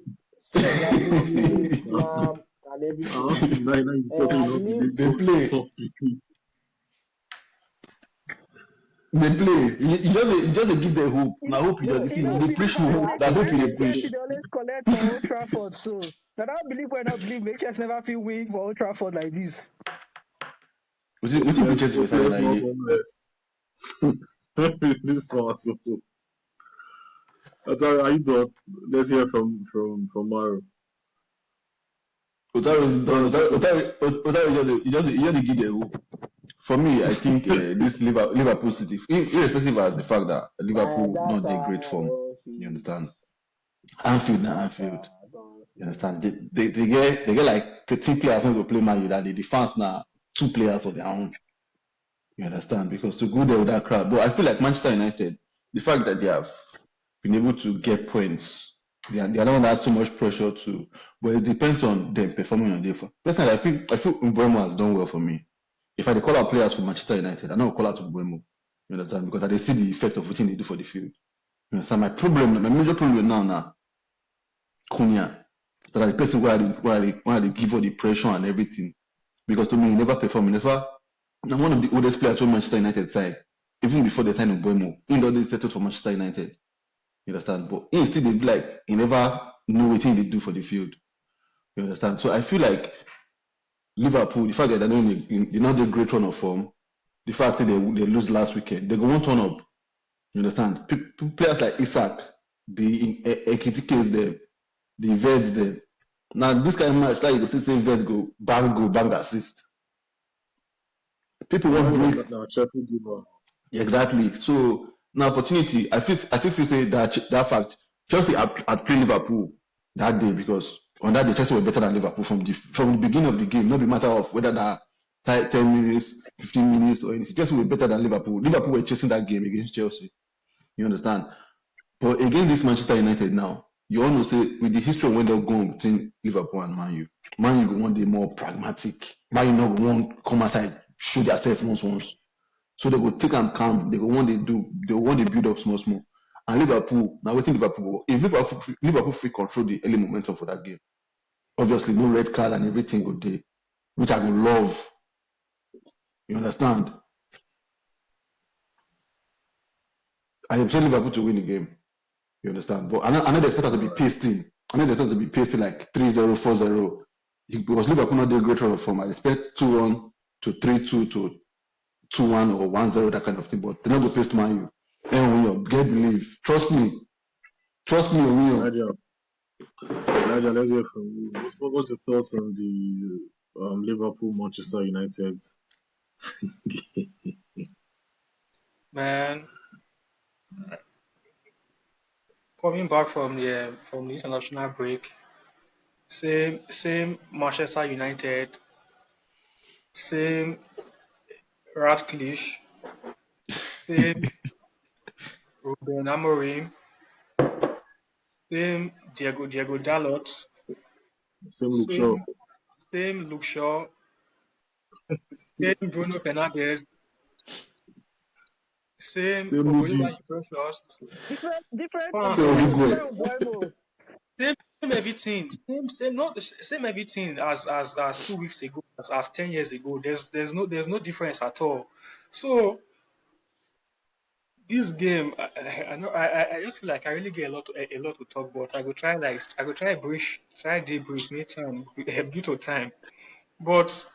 strategizing new Now, plan and everything, Anfield is like now you tell you I not believe believe They so play. top pikin. They play. You just dey give them hope. You Now know, hope you just you see. don't They believe preach I hope. you make That actually hope I you they make believe Chelsea preach. they always collect for Old Trafford. So I don't believe when I believe make Chelsea never feel win for Old Trafford like this. What you be Chelsea for Okay, Saturday let's night? move on next. This one, so are you done? Let's hear from Mario. Otaro is Go done. ahead, second. Otaro just dey give them hope. For me, I think this Liverpool City, irrespective of the fact that my Liverpool not their great data form, don't you feel understand? Anfield na data Anfield, don't you feel. understand? They get like 13 players when to play Man U that the fans now 2 players of their own, you understand? Because to go there with that crowd, but I feel like Manchester United, the fact that they have been able to get points, they are not under so much pressure to, but it depends on them performing on the day. Personally, I feel Mbeumo has done well for me. If I dey call out players for Manchester United, I no go call out Mbeumo. You understand? Because I dey see the effect of what they do for the field. You understand? My major problem now, Cunha, that are the person where they give all the pressure and everything. Because to me, he never performed. He never. Now one of the oldest players from Manchester United side, even before they signed Mbeumo, he already settled for Manchester United. You understand? But he still did like he never knew what he did do for the field. You understand? So I feel like Liverpool, the fact that they're not in a great run of form, the fact that they lose last weekend, they go one turn up. You understand? Players like Isak, the Ekitikes them, the Vets them. Now this kind of match, like you go see say Vets go bang assist. People won't break. Now, Sheffield giver. Exactly. So now opportunity, I still feel say that fact Chelsea had played Liverpool that day because on that day Chelsea were better than Liverpool from the beginning of the game. Not be matter of whether that 10 minutes, 15 minutes or anything. Chelsea were better than Liverpool. Liverpool were chasing that game against Chelsea. You understand? But against this Manchester United now, you all know say with the history of when they're going between Liverpool and Man U, Man U go want the more pragmatic. Man U not go want come outside, show themselves once. So they go take and calm. They go want they want to build up small. And Liverpool, now waiting Liverpool. If Liverpool free control the early momentum for that game, obviously no red card and everything go day, which I go love. You understand? I expect Liverpool to win the game. You understand? But I know they expect us to All be right. pasting. I know they expect us to be pasting like 3-0, 4-0. Because Liverpool not doing great run of form. I expect 2-1 to 3-2 to 2-1 or 1-0, that kind of thing. But they're not going to paste Man U. And we get believe. Trust me, Omio. Elijah, let's hear from you. What's your thoughts on the Liverpool Manchester United game? Man, coming back from the international break, same Manchester United, same Radcliffe, same Ruben Amorim, same Diego Dalot, Same look, sure. same Luke Shaw, same Bruno Fernandes, same Same Oliver Moody. Precious, Different So Buemo, Fan, Higuain. different Buemo. same everything, same not the same everything as 2 weeks ago, as 10 years ago. There's no difference at all. So This game, I know, I just feel like I really get a lot to talk about. I go try brief, try debrief, me time, due to time. But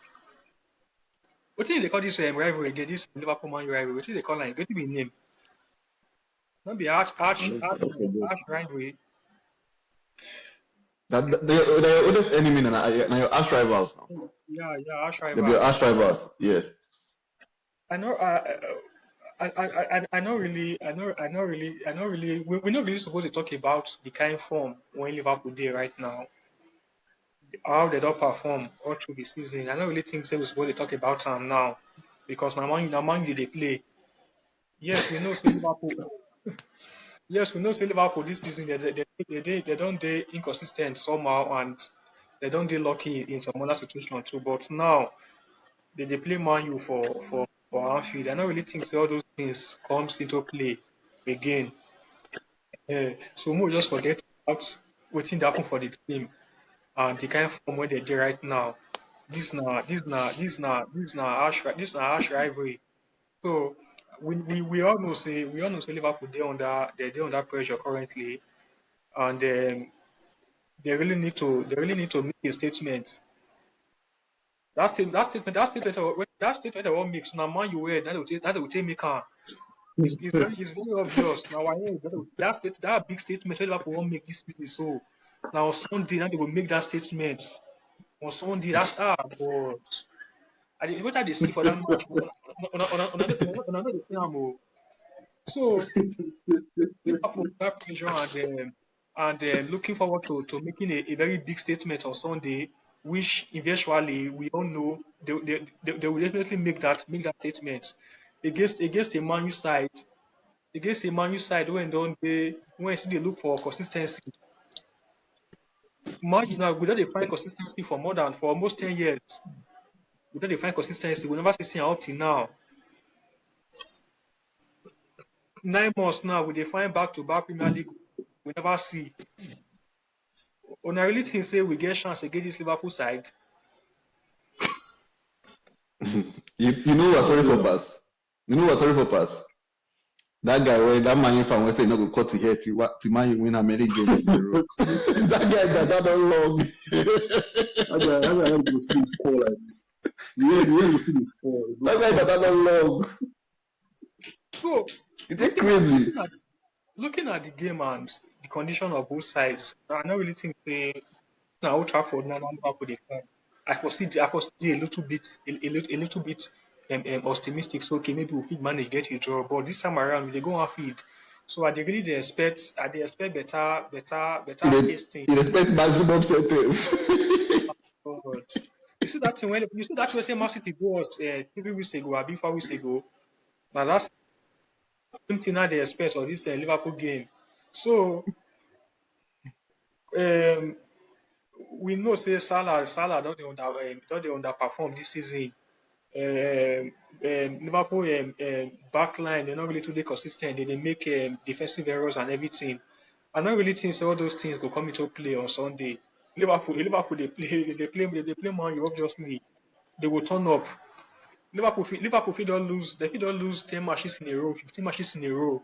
what do they call this rivalry again? This Liverpool Man U rivalry. What do they call like? What do be name? Not be I forget. arch rivalry. They're your oldest enemy now your arch rivals now. Yeah, yeah, arch They'll be your rival. arch rivals. Yeah. I know. I know really. I know really. I know really. We're not really supposed to talk about the kind of form when Liverpool did right now. How they don't perform all through the season. I don't really think so we're supposed to talk about them now because now man they play. Yes, we know say Liverpool. Yes, we know say Liverpool this season they don't they inconsistent somehow and they don't they lucky in some other situation too. But now they play Man U for Anfield. I don't really think so all those things comes into play again. So we just forget about what happened for the team and the kind of form where they do right now. This na harsh rivalry. So we all know say Liverpool they under pressure currently and they really need to make a statement. That statement they won't make so now man you wear that will take me can. It's very obvious. Now I know that big statement wey Liverpool won't make this season so now on Sunday now they will make that statement. On Sunday that's but what I dey see for that match una no dey see am o. So Liverpool under pressure and looking forward to making a very big statement on Sunday, which eventually we all know they will definitely make that statement against a Man U side when don't they when still they look for consistency. Man U now we don't dey find consistency for almost 10 years. We don't dey find consistency. We never see am up till now. 9 months now we dey find back to back Premier League. We never see. Una really think say we get chance against this Liverpool side? You know what's I'll sorry say for that. pass. You know what's sorry for pass. That guy where that Man U fan will say he not go cut his hair to Man U win how many games in a row. That guy that don't long. That guy go see him fall like this. The way you see him fall, it go That guy that fall. don't long. So It's looking at crazy. looking at the game and the condition of both sides, I don't really think say now Old Trafford now Liverpool they come. I foresee a little bit optimistic. So okay, maybe we fit manage get a draw, but this time around we dey go Anfield. So I dey expect better pasting. He expect maximum sentence. But you see that thing when say Man City go us 3 weeks ago, or 4 weeks ago. Now that's the same thing now they expect of this Liverpool game. So um, we know say Salah don dey underperform this season. Liverpool backline they're not really too dey consistent. They make defensive errors and everything. I don't really think so all those things go come into play on Sunday. Liverpool they play Man U obviously. They will turn up. Liverpool fit don't lose 10 matches in a row, 15 matches in a row.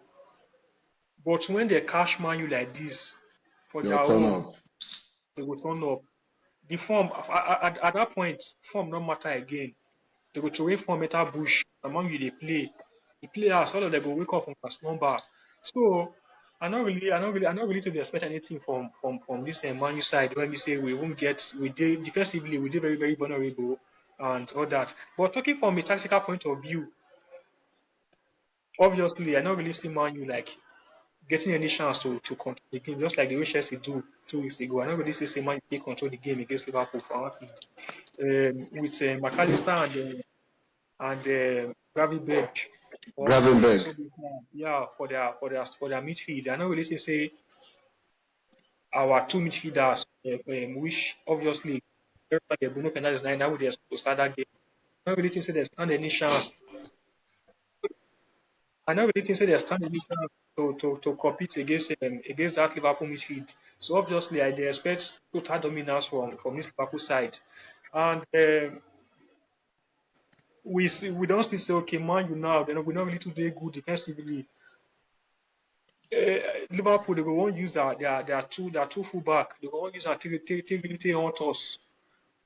But when they cash Man U like this for They'll their turn own, up. they will turn up. The form at that point, form don't matter again. They go to wait for Meta Bush among you they play. The players, all of them go wake up from their slumber. So I not really to expect anything from this Man U side when we say we won't get we did defensively we did very, very vulnerable and all that. But talking from a tactical point of view, obviously I not really see Man U like getting any chance to control the game, just like the way Chelsea do 2 weeks ago. I not really see Man U take control the game against Liverpool for Anfield. With McAllister and Gravenberch or Gravenberg. yeah for their midfield. I know really say our two midfielders, which obviously Bruno Fernandes now with their to start that game. I don't really think say they stand any chance. I don't really think say they stand any chance to compete against that Liverpool midfield. So obviously I dey expect total dominance from this Liverpool side. And we don't still say okay, Man U now, we not really too good defensively. Liverpool they go want use their two fullback. They go want use and take on us.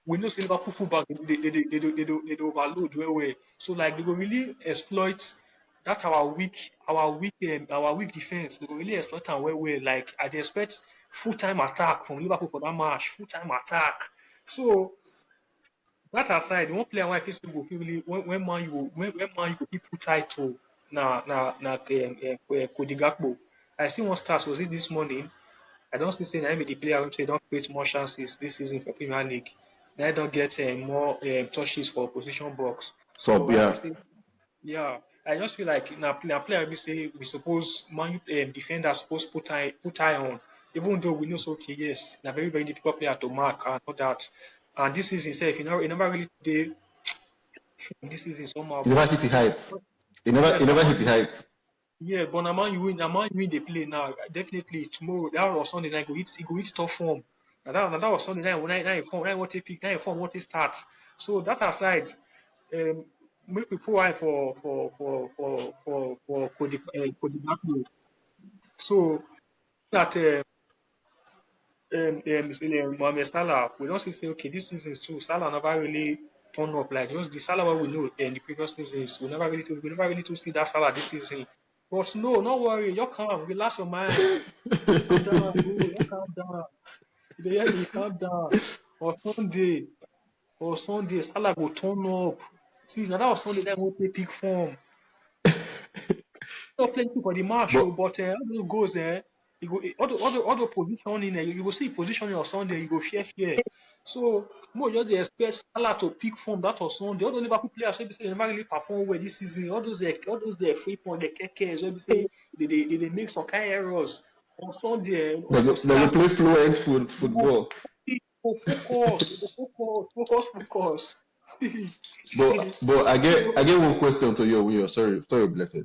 We know say Liverpool fullback they overload well. So like they go really exploit that our weak defense. They go really exploit them well. Like I dey expect full time attack from Liverpool for that match, full time attack. So that aside, one player why I feel say go feel really when man you go keep put tight to Cody Gakpo. I see one stats was it this morning. I don't see say na him be the player wey don't create more chances this season for Premier League. Now don't get more touches for position box. So So I feel yeah, say yeah, I just feel like na player we say we suppose man defender suppose put eye on. Even though we know so okay, yes, na very very difficult player to mark and all that. And this season itself, you never really did this season somehow, he never but hit the heights. yes, He never hit the heights. yeah, but na man you win the play now. Definitely tomorrow that was Sunday night go hit tough form. That was Sunday night when I form when I want to pick, now form what to start. So that aside, um, make we put eye for Cody Gakpo. So that Mohamed Salah, we don't say okay, this season is true. Salah never really turn up like just the Salah what we know in the previous seasons. We never really to see that Salah this season. But no, don't worry, you calm, relax your mind, calm down, bro, you calm down. You dey hear me, calm down. On Sunday, Salah go turn up. See, now that was Sunday, that won't play peak form. Not plenty for the match, But oh, but all those goals, you go all the positioning, you go see positioning on Sunday, you go fear. So more just dey expect Salah to pick form that on Sunday. All those Liverpool players wey be say they never really perform well this season. All those their free point, the kekes wey be say they make some kind errors on Sunday. Una go see they go that play fluent football. go focus, focus. But I get one question to you, Will. Sorry, blessed.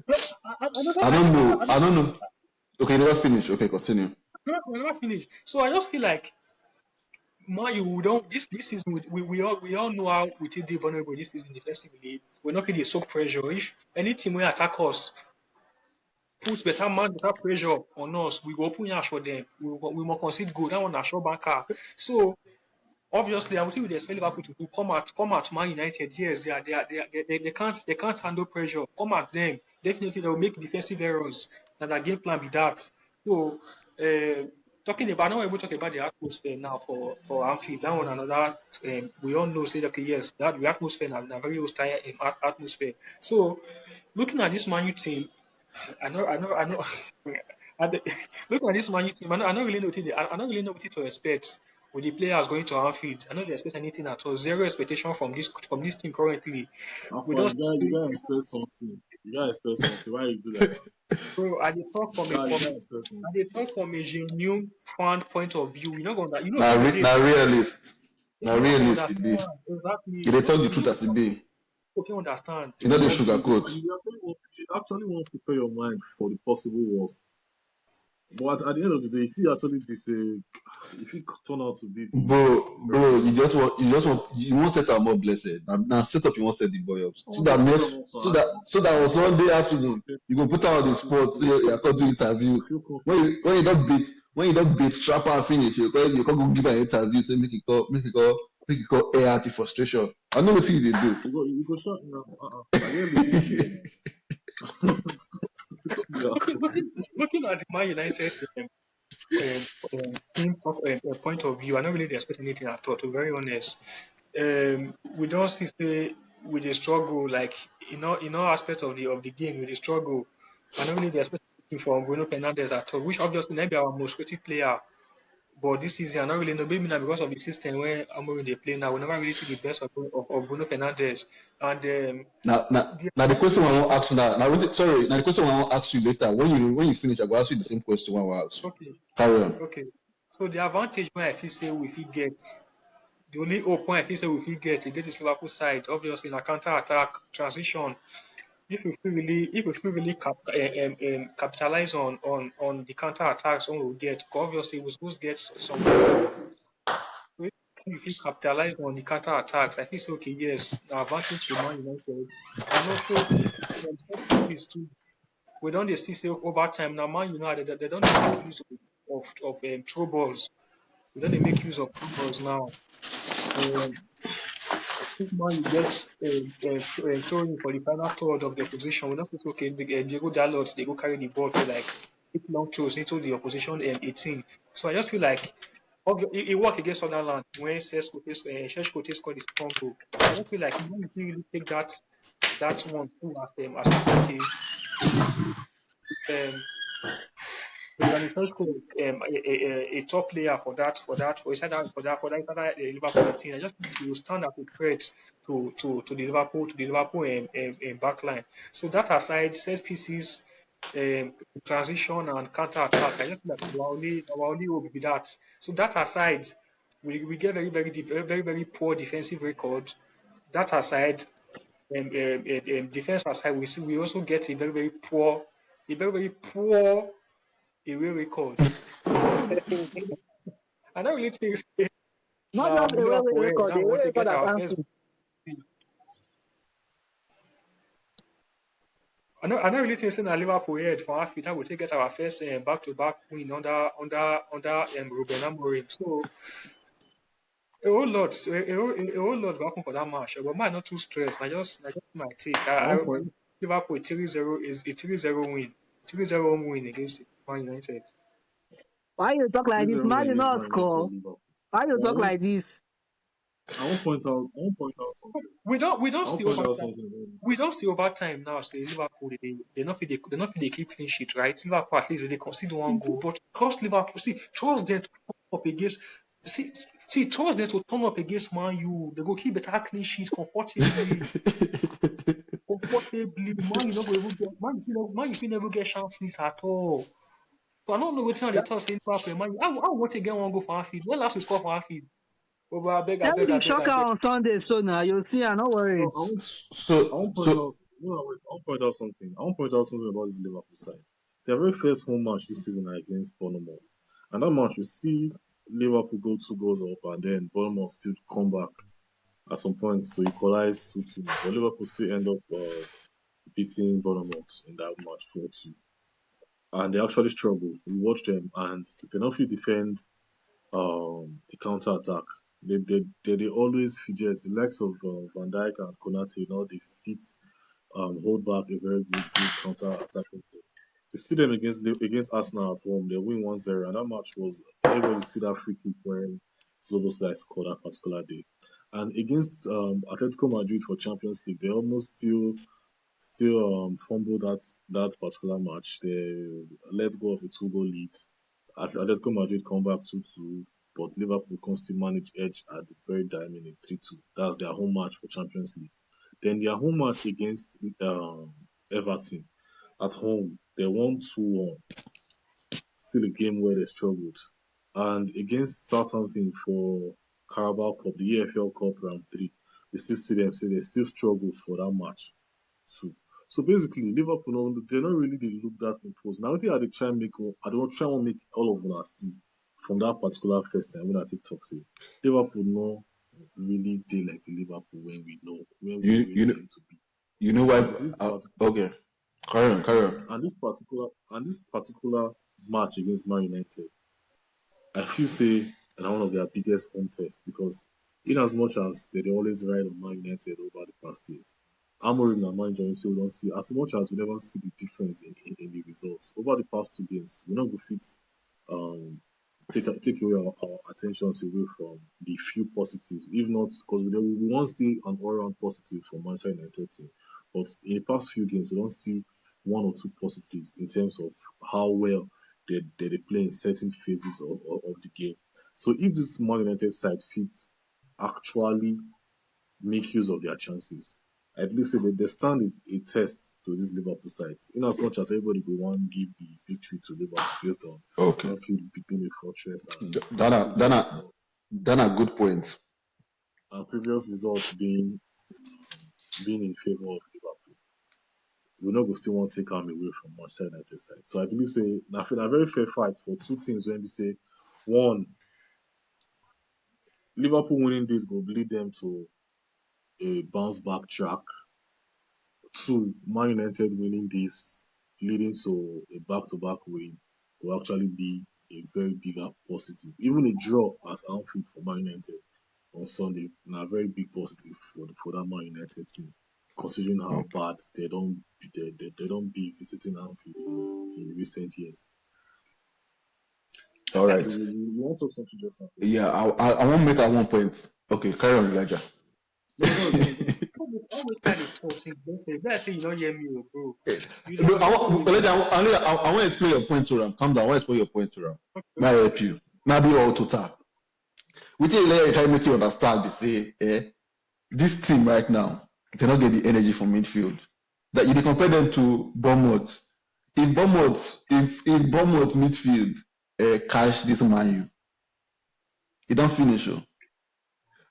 I don't know. I I don't know. Okay, you never finish. Okay, continue. never finish. So I just feel like Man, you don't this season we all know how we take the vulnerable this season defensively. We're not really so pressure. If any team will attack us, put better pressure on us, we go open yash for them. We must concede goal. That one na sure banker. So obviously, I would think we expect Liverpool to come at Man United. Yes, they can't handle pressure. Come at them. Definitely, they will make defensive errors. And their game plan be that. So, talking about now, we're talk about the atmosphere now for Anfield. That one another. We all know say okay, yes, that the atmosphere now a very hostile atmosphere. So, looking at this Man U team, I know. I, dey- Look at this Man U team. I don't really know I don't really know what to expect with the players going to Anfield. I don't expect anything at all. Zero expectation from this team currently. We Alpha, don't you gotta expect something. You gotta expect something. Why you do like that? bro. I dey talk You gotta expect something. from a genuine fan point of view. Now, Some days now realist. Now you not gonna realist it understand be. exactly. You dey talk the truth as it be. You understand. You know the You, sugar coat. you actually want to prepare your mind for the possible worst. But at the end of the day, if you actually be say, if you turn out to be Bro, you want set am up blessed. Now set up you want set the boy up. I want to set them up So that on Sunday afternoon, for you go put am on the spot, say you come do interview. to feel When confident. you don't beat trap and finish, you come go give an interview, say make it call air out the frustration. I know what you dey do. You go shut now. I didn't listen to you. Yeah. Looking at the Man United team point of view, I don't really expect anything at all. To be very honest, we don't see say with the struggle like in all aspects of the game with the struggle. I don't really expect anything from Bruno Fernandes at all, which obviously maybe our most creative player. But this season, I don't really know. Maybe now because of the system where Amorim they play now, we never really see the best of Bruno Fernandes. And Now the question I want to ask you now. Now the question I want to ask you later. When you finish, I go ask you the same question I want to ask you. okay, Carry on. okay. So the advantage when I feel say we fit get the only hope when I feel say we fit get to get the Liverpool side, obviously in a counter attack transition. If we feel really capitalize on the counter attacks when we get, 'cause obviously we're supposed to get some goal. So if we capitalize on the counter attacks, I think okay, yes, the advantage to Man United, and also set pieces too. we don't see say over time now. Man, they don't dey make use of throw balls. We don't dey make use of throw balls now. Um, if man you get throwing for the final third of the opposition, we don't say okay, Diego Dalot they go carry the ball to like take long throws into the opposition 18. So I just feel like it worked against Sunderland when Sheshko scored the second goal. So I just feel like man, if you really take that one too as positive, um, Granit Xhaka, a top player for that Liverpool 18. I just think he will stand as a threat to the Liverpool backline. So that aside, set pieces, transition and counter attack. I just feel like our only hope will be that. So that aside, we get very poor defensive record. That aside, defense aside, we also get a very poor away record. I don't really think Not now just a way Liverpool record, now a we way want to record get at our first Anfield. win. I don't really think now Liverpool head for Anfield now we take get our first back-to-back win under Ruben Amorim. So a whole lot will happen for that match. But mine not too stressed. I just my take. At one I point, Liverpool 3-0 is a 3-0 win. 3-0 home win against Man United. Why you talk like this? 3-0 Man, win you against not Man United, score. Liverpool. Why you But talk like this? I won't point out something. We don't I won't see point over out something about this We game. don't see over time now. Say Liverpool, they not fit they keep clean sheet, right? Liverpool at least they concede one goal, but trust Liverpool. Trust them to turn up against. See, trust them to turn up against Man U. They go keep better clean sheet comfortably. Comfortably, Man, you not go even get Man, if you never get chances at all. So I don't know what they talk say Liverpool. Man, I want to get one goal for Anfield. When last we score for Anfield? Oh, but I Tell beg, I the beg, I shocker beg. on Sunday, so now you'll see, I'm not No, worried. I So won't point so out. No, wait. I won't point out something. I won't point out something about this Liverpool side. Their very first home match this season are against Bournemouth, and that match we see Liverpool go 2 goals up, and then Bournemouth still come back at some points to equalize 2-2. But Liverpool still end up beating Bournemouth in that match 4-2, and they actually struggle. We watched them, and they don't fit defend a counter attack. They always fidget. The likes of Van Dijk and Konate, they fit hold back a very good counter attacking team. You see them against Arsenal at home, they win 1-0, and that match was everybody see that free kick when Zoboslai scored that particular day. And against Atletico Madrid for Champions League, they almost still fumbled that particular match. They let go of a 2 goal lead. Atletico Madrid come back 2-2, but Liverpool can still manage edge at the very dying minute 3-2. That's their home match for Champions League. Then their home match against Everton at home, they won 2-1. Still a game where they struggled. And against Southampton for Carabao Cup, the EFL Cup round 3, we still see them say they still struggled for that match too. So basically, Liverpool, they're not really they look that imposed. Now, I think I dey try and make, I don't try and make all of us see from that particular first time when I TikTok say Liverpool no really dey like the Liverpool when we you rate you know them to be. you know why? And this particular Okay, carry on, carry on. and this particular match against Man United, I feel say na one of their biggest home tests because in as much as they always ride on Man United over the past years, Amorim and manager himself don't see as much as we never see the difference in the results over the past 2 games. We're not going to fit um take away our attentions away from the few positives, if not because we won't see an all round positive from Manchester United team. But in the past few games, we don't see one or two positives in terms of how well they play in certain phases of the game. So if this Man United side fits actually make use of their chances, I believe say they stand a test to this Liverpool side. In as much as everybody will want to give the victory to Liverpool based on Okay, Anfield being a fortress that are that previous are results that are good points. and previous results being in favour of Liverpool. We not go still want to take them away from Manchester United side. So I believe say now a very fair fight for two teams when we say one, Liverpool winning this will lead them to a bounce back track. Two, Man United winning this leading to a back-to-back win will actually be a very bigger positive. Even a draw at Anfield for Man United on Sunday, a very big positive for that Man United team, considering how Okay. bad they don't be visiting Anfield in recent years. All So right. you want to talk something just now? Yeah, I want to make at one point. Okay, carry on, Elijah. No. Always try to talk since birthday. Let's say you don't hear me, bro. You No, don't always Elijah, I want to explain your point to Ram. Calm down. I want to explain your point to Ram. May I okay. help you? Now be all total. Which Elijah try to make you understand. They say, this team right now, they don't get the energy from midfield. That you compare them to Bournemouth. If Bournemouth midfield cash this man, you don't finish, oh,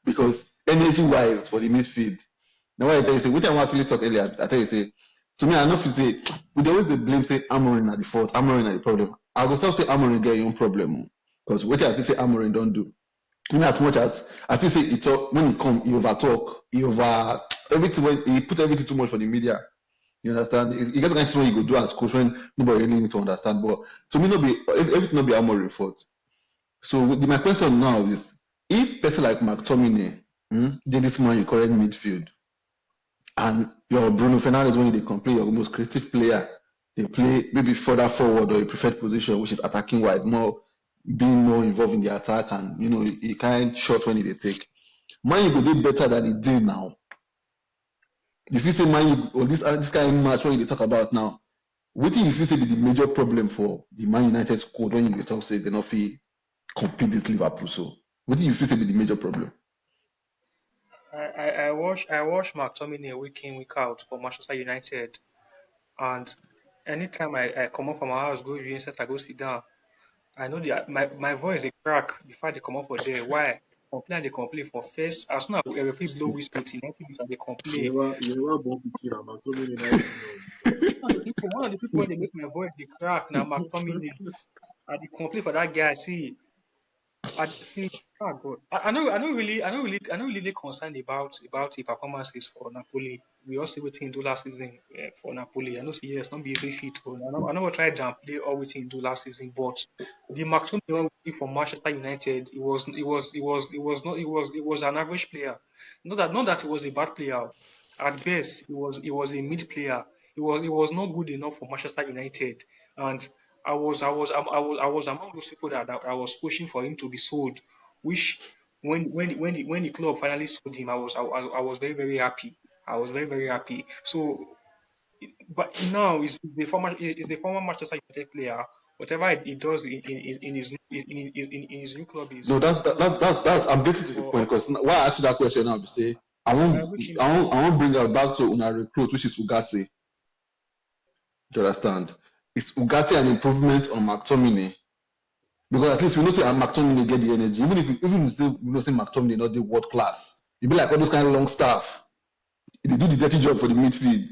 because energy wise for the midfield. Now what I tell you say, which I want to talk earlier, I tell you say, to me I know if you say we dey always dey blame say Amorim at the fault, Amorim at the problem. I go stop say Amorim get your own problem, because what I feel say Amorim don't do. In as much as I feel say he talk when he come, he over talk, he over everything when he put everything too much for the media. You understand? He gets kind of thing you go do as coach when nobody really need to understand. But to me, no be everything not be Amorim fault. So my question now is, if person like McTominay did this man in current midfield, and your Bruno Fernandes when they can play your most creative player, they play maybe further forward or a preferred position, which is attacking wide, more being more involved in the attack, and he can't shot when they take. Man, you go do better than he did now. If you say man, or this kind of match when you talk about now, what do you feel say be the major problem for the Man United squad when you talk say they not feel compete this Liverpool? So what do you feel say be the major problem? I watch McTominay week in, week out for Manchester United. And anytime I come up from my house, go viewing set, I go sit down. I know my voice they crack before they come up for there. Why? They complain for first. As soon as a referee blow whistle, they complain. You never bump pikin and McTominay now win. One of the people when they make my voice they crack now McTominay. I they complain for that guy. See, oh God, I don't really concerned about the performances for Napoli. We all see what he do last season for Napoli. I know, see, yes, not be easy fit. I know what try to play all what he do last season, but the maximum we see for Manchester United, it was an average player. Not that he was a bad player. At best, he was a mid player. He was not good enough for Manchester United, and I was among those people that I was pushing for him to be sold. Which when the club finally sold him, I was very very happy. I was very very happy. So, but now is the former Manchester United player. Whatever he does in his new club is No, is good. that's I'm getting to the But point, because why I asked you that question now, be say I wish him well. I won't bring her back to una recruit, which is Ugarte. Do you understand? It's Ugarte an improvement on McTominay, because at least we know say McTominay get the energy. Even if we know say McTominay not the world class, you be like all those kind of long staff. They do the dirty job for the midfield.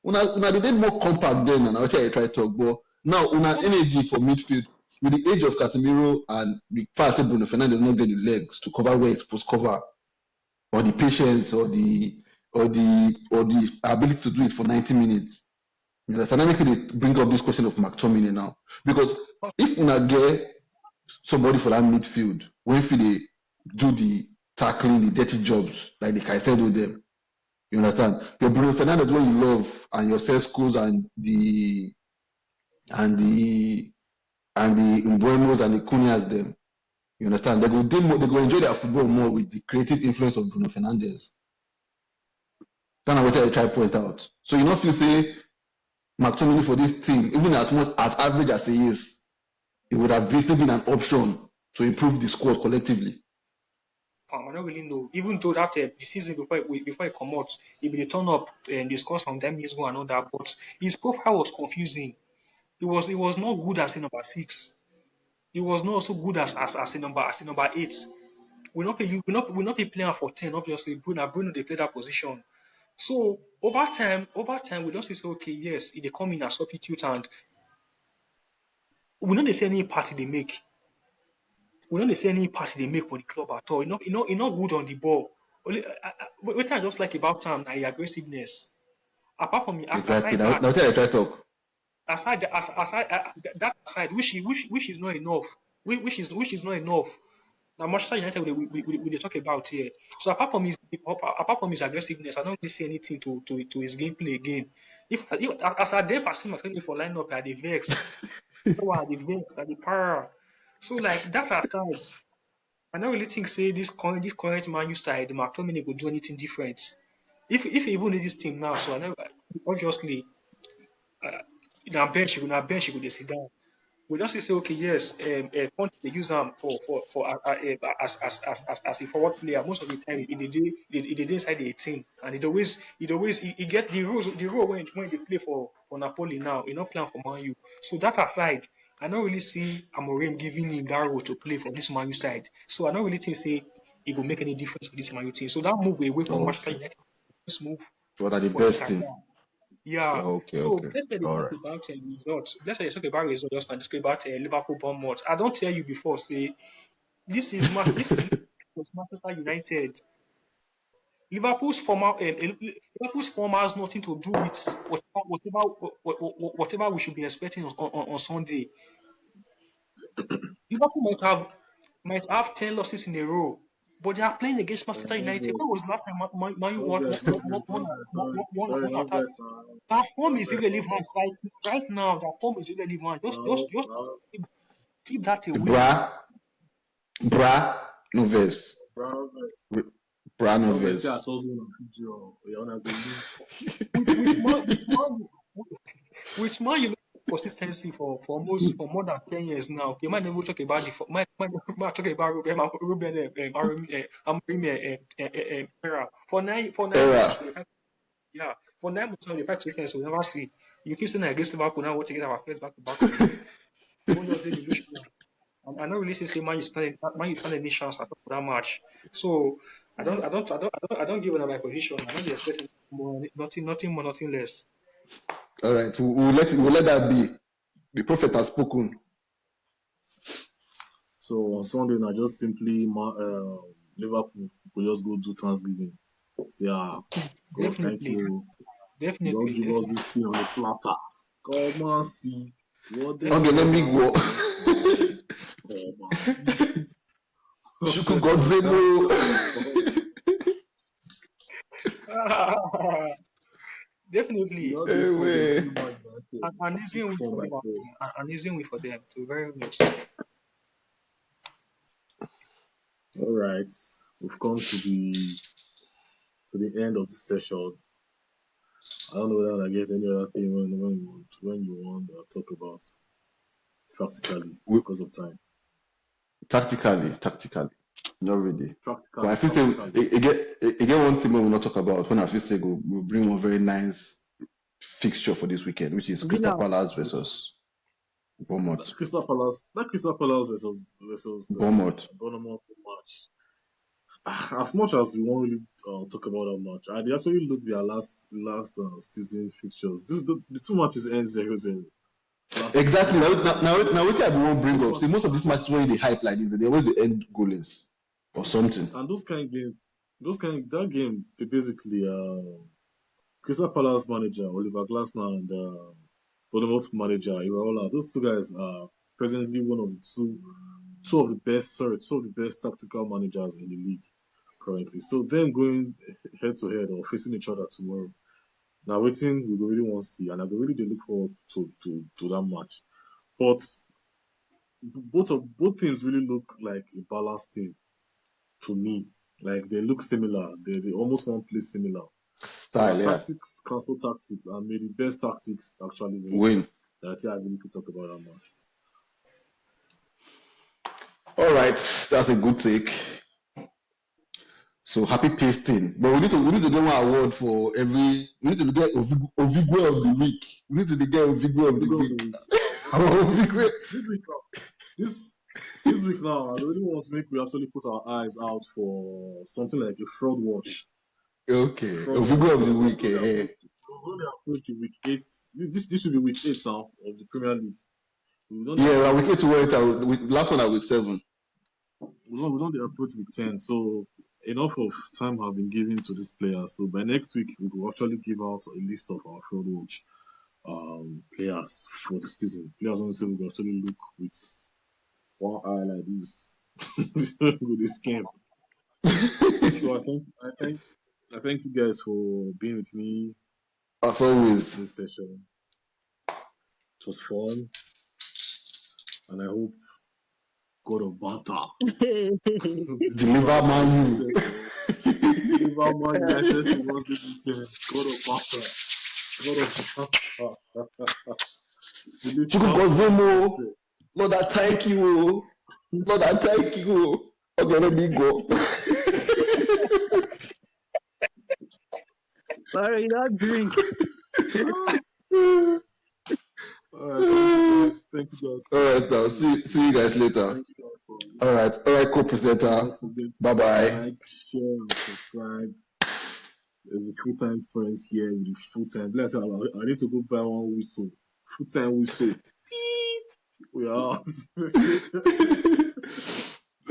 Una they did more compact then, and I try to talk, but now una energy for midfield with the age of Casemiro and the fact that Bruno Fernandes not get the legs to cover where he's supposed to cover, or the patience, or the ability to do it for 90 minutes. You understand? That make me bring up this question of McTominay now, because if una get somebody for that midfield, when they do the tackling, the dirty jobs like the Caicedo them, you understand? Your Bruno Fernandes, what you love, and your Cescos and the Mbuemos and the Cunhas them, you understand? They go enjoy their football more with the creative influence of Bruno Fernandes. That's what I try to point out. So you know, if you say McTominay for this team, even as much as average as he is, it would have still been an option to improve the squad collectively. I don't really know. Even though that the season before he come out, he been turn up and discuss from them years ago and all that, but his profile was confusing. He was not good as a number six. He was not so good as a number eight. We not be playing for 10, obviously. Bruno they play that position. So over time we don't say okay, yes, they come in as substitute and we don't dey see any party they make. We don't dey see any party they make for the club at all. He not good on the ball. Only what I just like about him na his aggressiveness. Apart from Exactly. aside Now that, what I try to talk. that aside, which is not enough, which is not enough. Now, Manchester United we talk about here. So apart from his aggressiveness, I don't really see anything to his gameplay again. If as I dare see McTominay for lineup at the vex, so at the vex at the para. So like that aside, I don't really think say this current Man U side, McTominay could do anything different. If he even need this team now, so I know obviously uh, na bench you go dey sit down. We just say okay, yes, Conte dey use am for as a forward player. Most of the time, he dey inside the 18, and he get the role when they play for Napoli now. He not play am for Man U. So that aside, I don't really see Amorim giving him that role to play for this Man U side. So I don't really think say he will make any difference for this Man U team. So that move away from Manchester Okay. United, this move What are the for his best career. thing? Yeah. Okay, So okay. let's say they All talk right. about results. Let's say they talk about results just now. Let's go about Liverpool Bournemouth. I don't tell you before. Say this is Manchester United. Liverpool's former has nothing to do with whatever we should be expecting on Sunday. Liverpool might have 10 losses in a row, but they are playing against Manchester Not United. When guys, was the last time Man U not won guys, not guys, not guys. Sorry, sorry, one not attack? guys, That form not is guys, not irrelevant guys. right now. That form is irrelevant. Just No, keep that away. Bra, Noves. brown guys. Bra No guys, say I Noves. told you on video. You're gonna go lose. With Man, you know consistency for more than 10 years now. You might never talk about might talk about Ruben era. For 9 months, Era. yeah, for 9 months now, the fact consistency we never see. You keep saying against Liverpool now, we're taking our first back-to-back win. Don't just dey delusional. I don't really see Man U stand any chance at all for that match. So I don't give them my position. I don't dey expect anything more, nothing more, nothing less. All right. We'll let that be. The prophet has spoken. So on Sunday, I just simply Liverpool will just go do Thanksgiving. Say, God, thank Definitely, you. You don't definitely, give us definitely. this thing on a platter. Come and see what the Okay, hell let is me now go. for us. Come and see. Shuku Godzemo. You Definitely, know, they form the Anyway. good Man United. an easy Keep win form for by Liverpool. force. An easy win for them, to be very honest. All right, we've come to the end of the session. I don't know whether I get any other thing when you want to talk about practically We, because of time. tactically. Not really. But I Practically, feel say practically. again one thing we will not talk about when I feel say we'll bring one very nice fixture for this weekend, which is Crystal Winner. Palace versus Bournemouth. That Crystal Palace versus Bournemouth. Bournemouth match. As much as we won't really talk about that match, I did actually look their last season fixtures. The two matches end 0-0 last season. Exactly. Now what I won't bring Those up. See, most of these matches, matches when they hype like this, they always end goalless or something. and those kind of games, that game, basically, Crystal Palace manager Oliver Glasner and Bournemouth manager Iraola, those two guys are presently one of the two of the best tactical managers in the league currently. So them going head to head or facing each other tomorrow. Now waiting we go really want to see, and I go really dey look forward to that match. But both teams really look like a balanced team to me. Like they look similar. They almost want play similar. So our Style, yeah. tactics cancel tactics, and may the best tactics actually win. Win. That I really could talk about that match. All right, that's a good take. So happy pasting. But we need to get one award for every. We need to get Ovigwe of the week. We need to get Ovigwe of the Figure of the week. week. Ovigwe. This week now, I really want to make we actually put our eyes out for something like a fraud watch. Okay, Fraud watch. Ovigwe of the Because week. when they approach the week 8, this should be week 8 now of the Premier League. We don't Yeah, week 8 to wait. Last one at week 7. we don't approach week 10, so enough of time have been given to these players. So by next week, we will actually give out a list of our fraud watch. players for the season. Players want to say we can actually look with one eye like this with this camp. So I thank you guys for being with me As in always. this session. It was fun, and I hope God of Bata Deliver Man U. Deliver Man United to us this weekend. God of Bata. God of Bata. Chukwukozemo. Lord, I thank you. Lord, I thank you. Okay, let me go. Sorry, you don't drink. Alright, thank you guys. All right, now see you guys later. Thank you guys for All listening. right, co-presenter. Don't forget Bye to bye. like, share, and subscribe. There's a full-time friends here with the full-time. Bless her, I need to go buy one whistle. Full-time whistle. We are out.